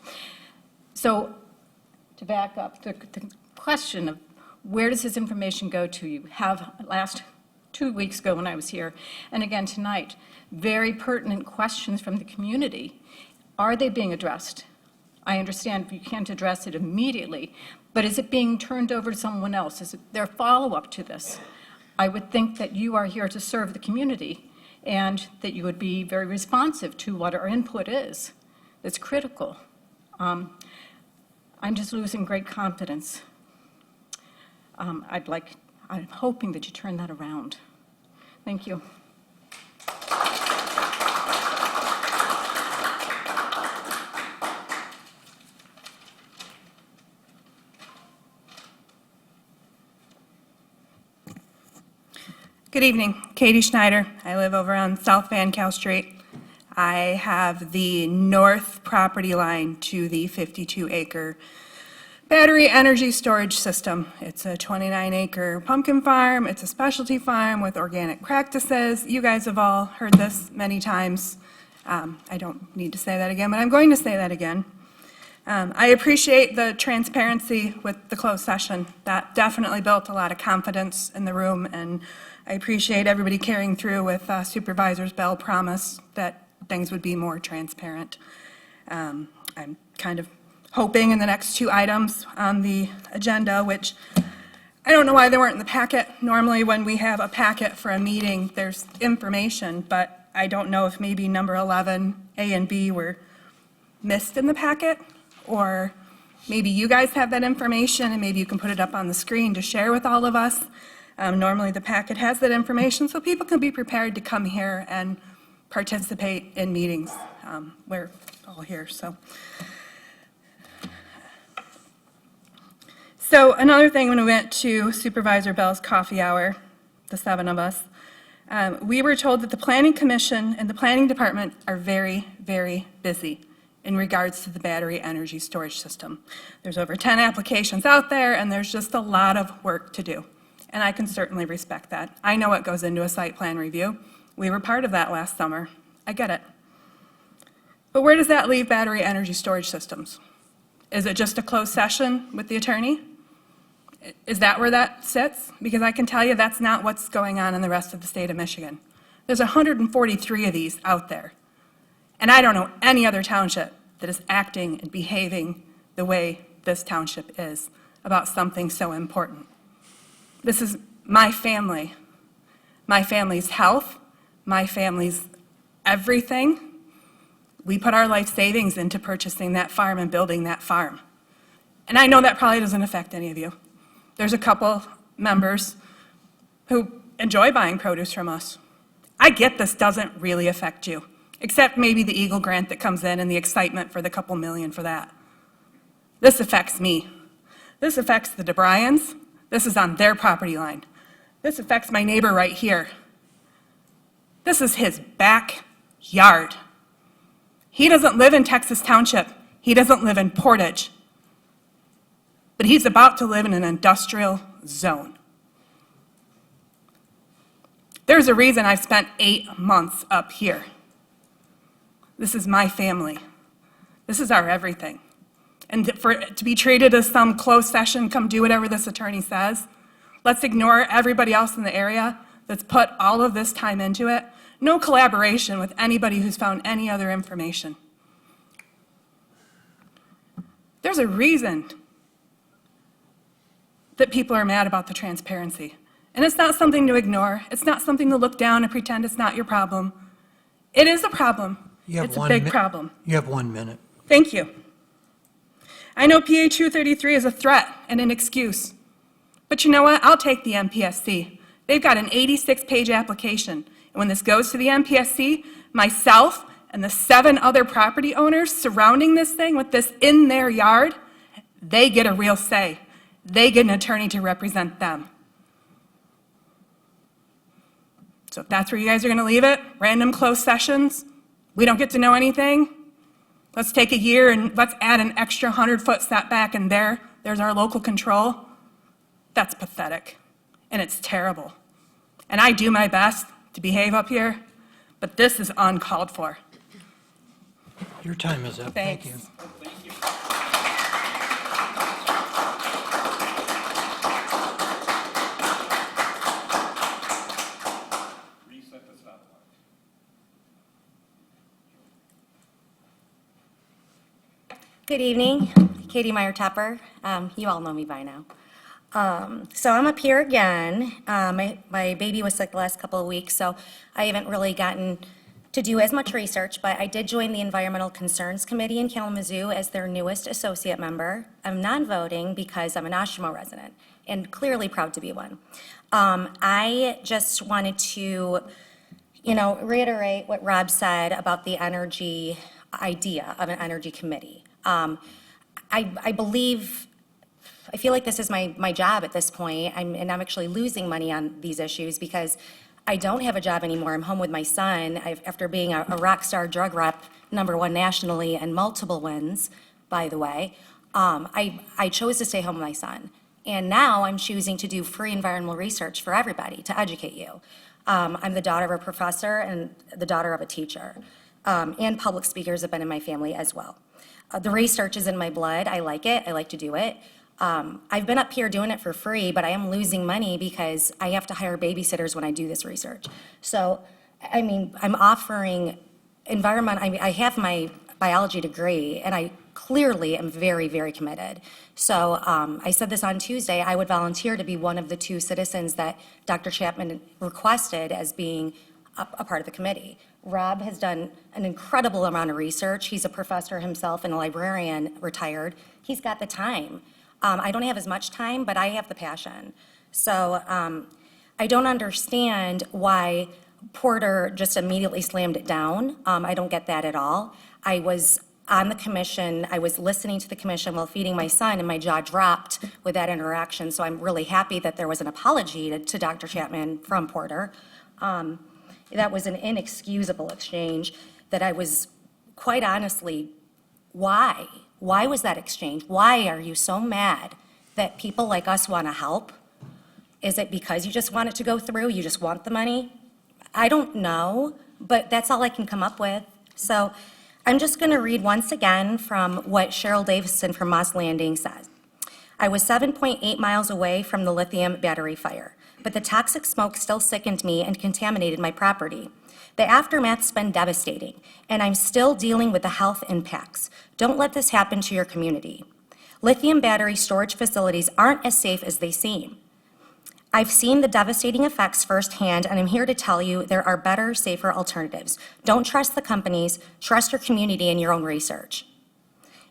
So, to back up, the question of where does this information go to, you have last 2 weeks ago when I was here, and again tonight, very pertinent questions from the community. Are they being addressed? I understand you can't address it immediately, but is it being turned over to someone else? Is there follow-up to this? I would think that you are here to serve the community and that you would be very responsive to what our input is. That's critical. I'm just losing great confidence. I'm hoping that you turn that around. Thank you. Good evening, Katie Schneider. I live over on South Van Cal Street. I have the north property line to the 52-acre battery energy storage system. It's a 29-acre pumpkin farm. It's a specialty farm with organic practices. You guys have all heard this many times. I don't need to say that again, but I'm going to say that again. I appreciate the transparency with the closed session. That definitely built a lot of confidence in the room, and I appreciate everybody carrying through with Supervisor Bell's promise that things would be more transparent. I'm kind of hoping in the next two items on the agenda, which I don't know why they weren't in the packet. Normally, when we have a packet for a meeting, there's information, but I don't know if maybe number 11, A and B were missed in the packet, or maybe you guys have that information and maybe you can put it up on the screen to share with all of us. Normally, the packet has that information, so people can be prepared to come here and participate in meetings. We're all here, so. So another thing, when we went to Supervisor Bell's coffee hour, the 7 of us, we were told that the Planning Commission and the Planning Department are very, very busy in regards to the battery energy storage system. There's over 10 applications out there, and there's just a lot of work to do. And I can certainly respect that. I know what goes into a site plan review. We were part of that last summer. I get it. But where does that leave battery energy storage systems? Is it just a closed session with the attorney? Is that where that sits? Because I can tell you that's not what's going on in the rest of the state of Michigan. There's 143 of these out there. And I don't know any other township that is acting and behaving the way this township is about something so important. This is my family, my family's health, my family's everything. We put our life savings into purchasing that farm and building that farm. And I know that probably doesn't affect any of you. There's a couple members who enjoy buying produce from us. I get this doesn't really affect you, except maybe the Eagle grant that comes in and the excitement for the couple million for that. This affects me. This affects the DeBryans. This is on their property line. This affects my neighbor right here. This is his backyard. He doesn't live in Texas Township. He doesn't live in Portage. But he's about to live in an industrial zone. There's a reason I've spent 8 months up here. This is my family. This is our everything. And for it to be treated as some closed session, come do whatever this attorney says, let's ignore everybody else in the area that's put all of this time into it. No collaboration with anybody who's found any other information. There's a reason that people are mad about the transparency. And it's not something to ignore. It's not something to look down and pretend it's not your problem. It is a problem. It's a big problem. You have 1 minute. Thank you. I know PA 233 is a threat and an excuse. But you know what? I'll take the MPSC. They've got an 86-page application. And when this goes to the MPSC, myself and the 7 other property owners surrounding this thing with this in their yard, they get a real say. They get an attorney to represent them. So if that's where you guys are going to leave it, random closed sessions, we don't get to know anything, let's take a year and let's add an extra 100-foot setback and there's our local control. That's pathetic, and it's terrible. And I do my best to behave up here, but this is uncalled for. Your time is up. Thank you. Thanks. Good evening, Katie Meyer-Tepper. You all know me by now. So I'm up here again. My baby was sick the last couple of weeks, so I haven't really gotten to do as much research, but I did join the Environmental Concerns Committee in Kalamazoo as their newest associate member. I'm non-voting because I'm an Oshtemo resident and clearly proud to be one. I just wanted to, reiterate what Rob said about the energy idea of an energy committee. I believe, I feel like this is my job at this point, and I'm actually losing money on these issues because I don't have a job anymore. I'm home with my son. After being a rock star drug rep, #1 nationally, and multiple wins, by the way, I chose to stay home with my son. And now I'm choosing to do free environmental research for everybody, to educate you. I'm the daughter of a professor and the daughter of a teacher. And public speakers have been in my family as well. The research is in my blood. I like it. I like to do it. I've been up here doing it for free, but I am losing money because I have to hire babysitters when I do this research. So, I'm offering I have my biology degree, and I clearly am very, very committed. So I said this on Tuesday, I would volunteer to be one of the 2 citizens that Dr. Chapman requested as being a part of the committee. Rob has done an incredible amount of research. He's a professor himself and a librarian, retired. He's got the time. I don't have as much time, but I have the passion. So I don't understand why Porter just immediately slammed it down. I don't get that at all. I was on the commission, I was listening to the commission while feeding my son, and my jaw dropped with that interaction. So I'm really happy that there was an apology to Dr. Chapman from Porter. That was an inexcusable exchange that I was, quite honestly, why? Why was that exchange? Why are you so mad that people like us want to help? Is it because you just want it to go through? You just want the money? I don't know, but that's all I can come up with. So I'm just going to read once again from what Cheryl Davison from Moss Landing says. I was 7.8 miles away from the lithium battery fire, but the toxic smoke still sickened me and contaminated my property. The aftermath's been devastating, and I'm still dealing with the health impacts. Don't let this happen to your community. Lithium battery storage facilities aren't as safe as they seem. I've seen the devastating effects firsthand, and I'm here to tell you there are better, safer alternatives. Don't trust the companies, trust your community and your own research.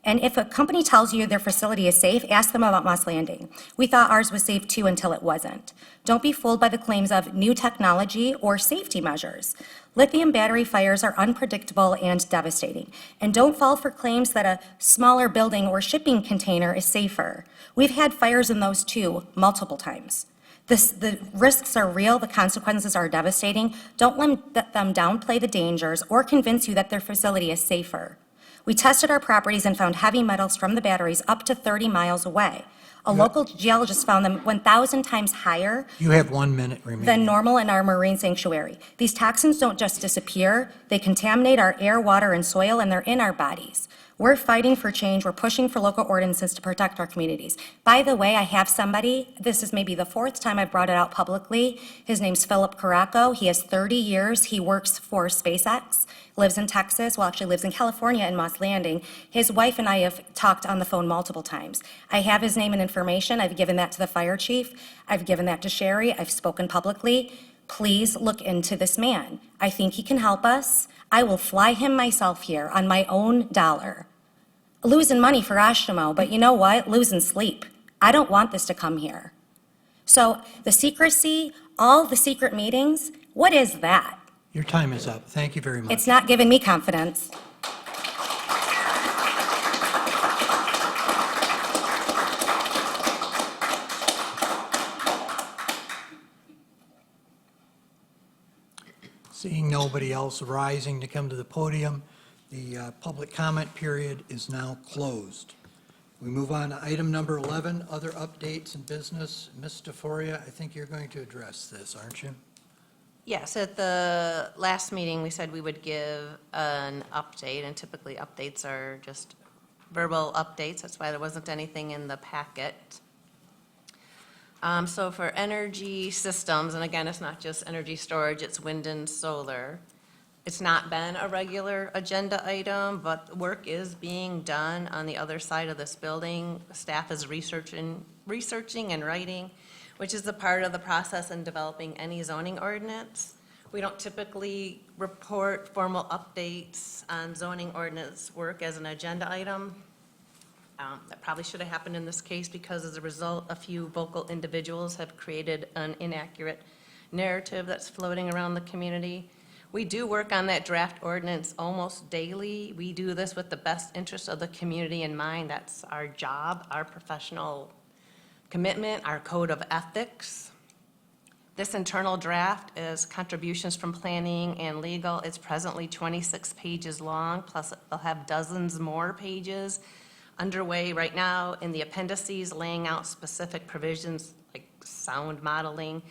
And if a company tells you their facility is safe, ask them about Moss Landing. We thought ours was safe too until it wasn't. Don't be fooled by the claims of new technology or safety measures. Lithium battery fires are unpredictable and devastating. And don't fall for claims that a smaller building or shipping container is safer. We've had fires in those too, multiple times. The risks are real, the consequences are devastating. Don't let them downplay the dangers or convince you that their facility is safer. We tested our properties and found heavy metals from the batteries up to 30 miles away. A local geologist found them 1,000 times higher You have 1 minute remaining. than normal in our marine sanctuary. These toxins don't just disappear, they contaminate our air, water, and soil, and they're in our bodies. We're fighting for change, we're pushing for local ordinances to protect our communities. By the way, I have somebody, this is maybe the 4th time I've brought it out publicly. His name's Philip Caraco. He has 30 years, he works for SpaceX, lives in Texas, well, actually lives in California in Moss Landing. His wife and I have talked on the phone multiple times. I have his name and information. I've given that to the fire chief. I've given that to Sherry. I've spoken publicly. Please look into this man. I think he can help us. I will fly him myself here on my own dollar. Losing money for Oshtemo, but you know what? Losing sleep. I don't want this to come here. So the secrecy, all the secret meetings, what is that? Your time is up. Thank you very much. It's not giving me confidence. Seeing nobody else rising to come to the podium, the public comment period is now closed. We move on to item number 11, other updates and business. Ms. DeForia, I think you're going to address this, aren't you? Yes, at the last meeting, we said we would give an update, and typically updates are just verbal updates. That's why there wasn't anything in the packet. So for energy systems, and again, it's not just energy storage, it's wind and solar. It's not been a regular agenda item, but work is being done on the other side of this building. Staff is researching and writing, which is a part of the process in developing any zoning ordinance. We don't typically report formal updates on zoning ordinance work as an agenda item. That probably should have happened in this case because as a result, a few vocal individuals have created an inaccurate narrative that's floating around the community. We do work on that draft ordinance almost daily. We do this with the best interest of the community in mind. That's our job, our professional commitment, our code of ethics. This internal draft is contributions from planning and legal. It's presently 26 pages long, plus it'll have dozens more pages underway right now in the appendices, laying out specific provisions like sound modeling.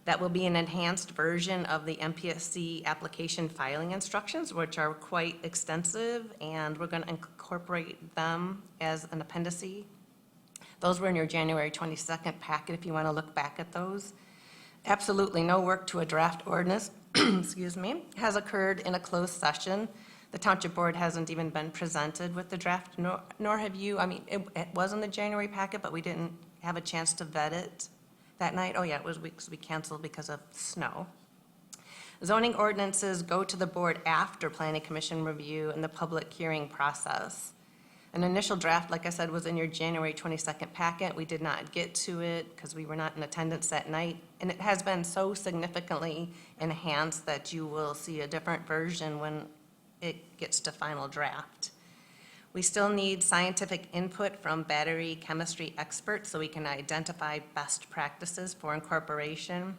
That will be an enhanced version of the MPSC application filing instructions, which are quite extensive, and we're going to incorporate them as an appendice. Those were in your January 22nd packet if you want to look back at those. Absolutely no work to a draft ordinance, excuse me, has occurred in a closed session. The Township Board hasn't even been presented with the draft, nor have you. I mean, it was in the January packet, but we didn't have a chance to vet it that night. Oh, yeah, it was weeks we canceled because of snow. Zoning ordinances go to the board after Planning Commission review and the public hearing process. An initial draft, like I said, was in your January 22nd packet. We did not get to it because we were not in attendance that night. And it has been so significantly enhanced that you will see a different version when it gets to final draft. We still need scientific input from battery chemistry experts so we can identify best practices for incorporation.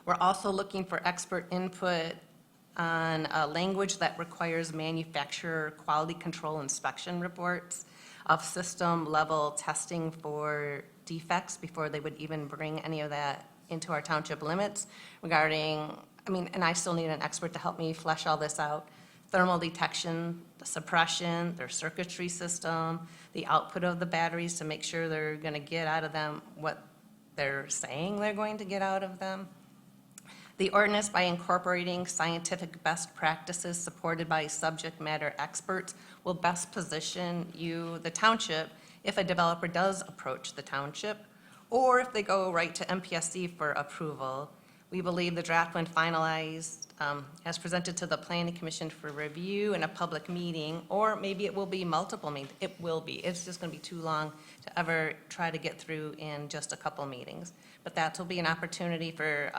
We're also looking for expert input on language that requires manufacturer quality control inspection reports of system-level testing for defects before they would even bring any of that into our township limits regarding, and I still need an expert to help me flesh all this out, thermal detection, the suppression, their circuitry system, the output of the batteries to make sure they're going to get out of them what they're saying they're going to get out of them. The ordinance, by incorporating scientific best practices supported by subject matter experts, will best position you, the township, if a developer does approach the township, or if they go right to MPSC for approval. We believe the draft, when finalized, as presented to the Planning Commission for review in a public meeting, or maybe it will be multiple meetings. It will be. It's just going to be too long to ever try to get through in just a couple meetings. But that will be an opportunity for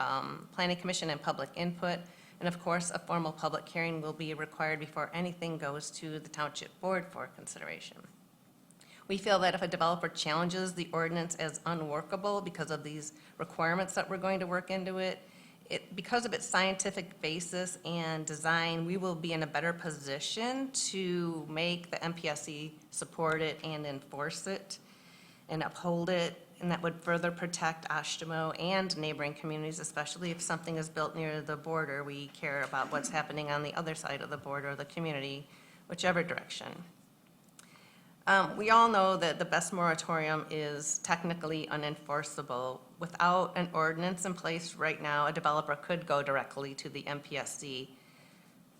Planning Commission and public input. And of course, a formal public hearing will be required before anything goes to the Township Board for consideration. We feel that if a developer challenges the ordinance as unworkable because of these requirements that we're going to work into it, because of its scientific basis and design, we will be in a better position to make the MPSC support it and enforce it and uphold it, and that would further protect Oshtemo and neighboring communities, especially if something is built near the border. We care about what's happening on the other side of the border of the community, whichever direction. We all know that the best moratorium is technically unenforceable. Without an ordinance in place right now, a developer could go directly to the MPSC.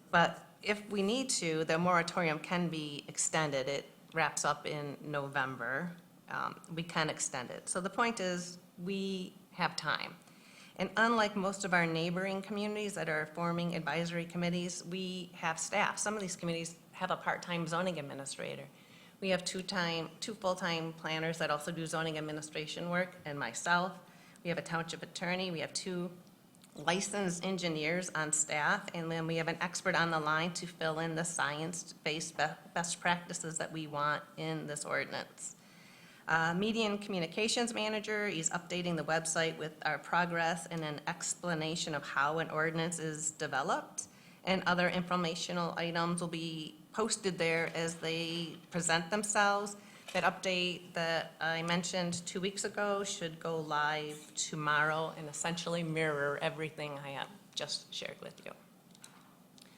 But if we need to, the moratorium can be extended. It wraps up in November. We can extend it. So the point is, we have time. And unlike most of our neighboring communities that are forming advisory committees, we have staff. Some of these communities have a part-time zoning administrator. We have two full-time planners that also do zoning administration work, and myself. We have a township attorney. We have 2 licensed engineers on staff, and then we have an expert on the line to fill in the science-based best practices that we want in this ordinance. Media and communications manager is updating the website with our progress and an explanation of how an ordinance is developed, and other informational items will be posted there as they present themselves. That update that I mentioned 2 weeks ago should go live tomorrow and essentially mirror everything I have just shared with you.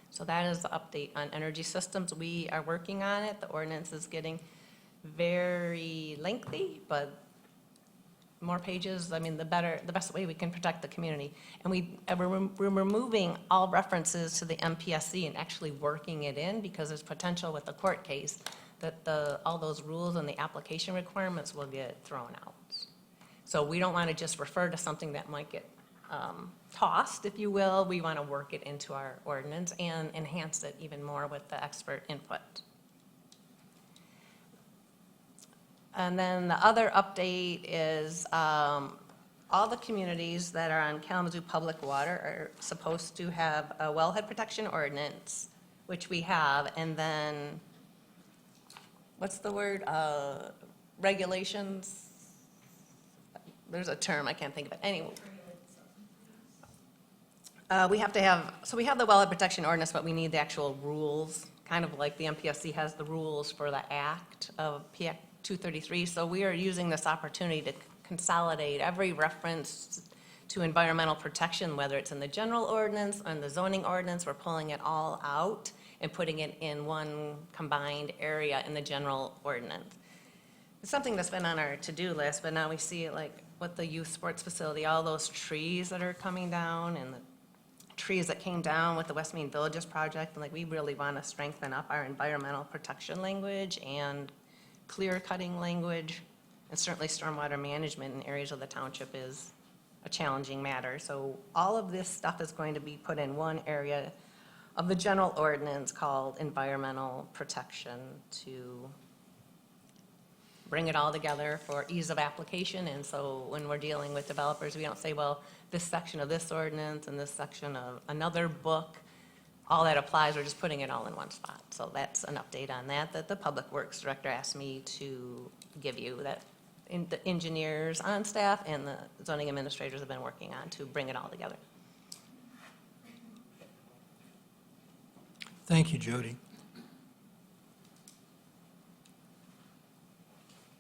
So that is the update on energy systems. We are working on it. The ordinance is getting very lengthy, but more pages, the best way we can protect the community. And we're removing all references to the MPSC and actually working it in, because there's potential with the court case that all those rules and the application requirements will get thrown out. So we don't want to just refer to something that might get tossed, if you will. We want to work it into our ordinance and enhance it even more with the expert input. And then the other update is all the communities that are on Kalamazoo Public Water are supposed to have a wellhead protection ordinance, which we have, and then, what's the word? Regulations? There's a term, I can't think of it. Anyway. We have to have, so we have the wellhead protection ordinance, but we need the actual rules, kind of like the MPSC has the rules for the act of PX 233. So we are using this opportunity to consolidate every reference to environmental protection, whether it's in the general ordinance or in the zoning ordinance. We're pulling it all out and putting it in one combined area in the general ordinance. It's something that's been on our to-do list, but now we see it like with the youth sports facility, all those trees that are coming down and the trees that came down with the West Main Villages project. And like, we really want to strengthen up our environmental protection language and clear cutting language, and certainly stormwater management in areas of the township is a challenging matter. So all of this stuff is going to be put in one area of the general ordinance called environmental protection to bring it all together for ease of application. And so when we're dealing with developers, we don't say, well, this section of this ordinance and this section of another book, all that applies. We're just putting it all in one spot. So that's an update on that the Public Works Director asked me to give you, that the engineers on staff and the zoning administrators have been working on to bring it all together. Thank you, Jody.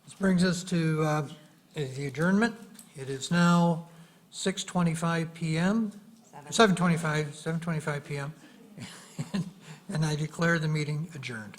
This brings us to the adjournment. It is now 6:25 PM, 7:25 PM, and I declare the meeting adjourned.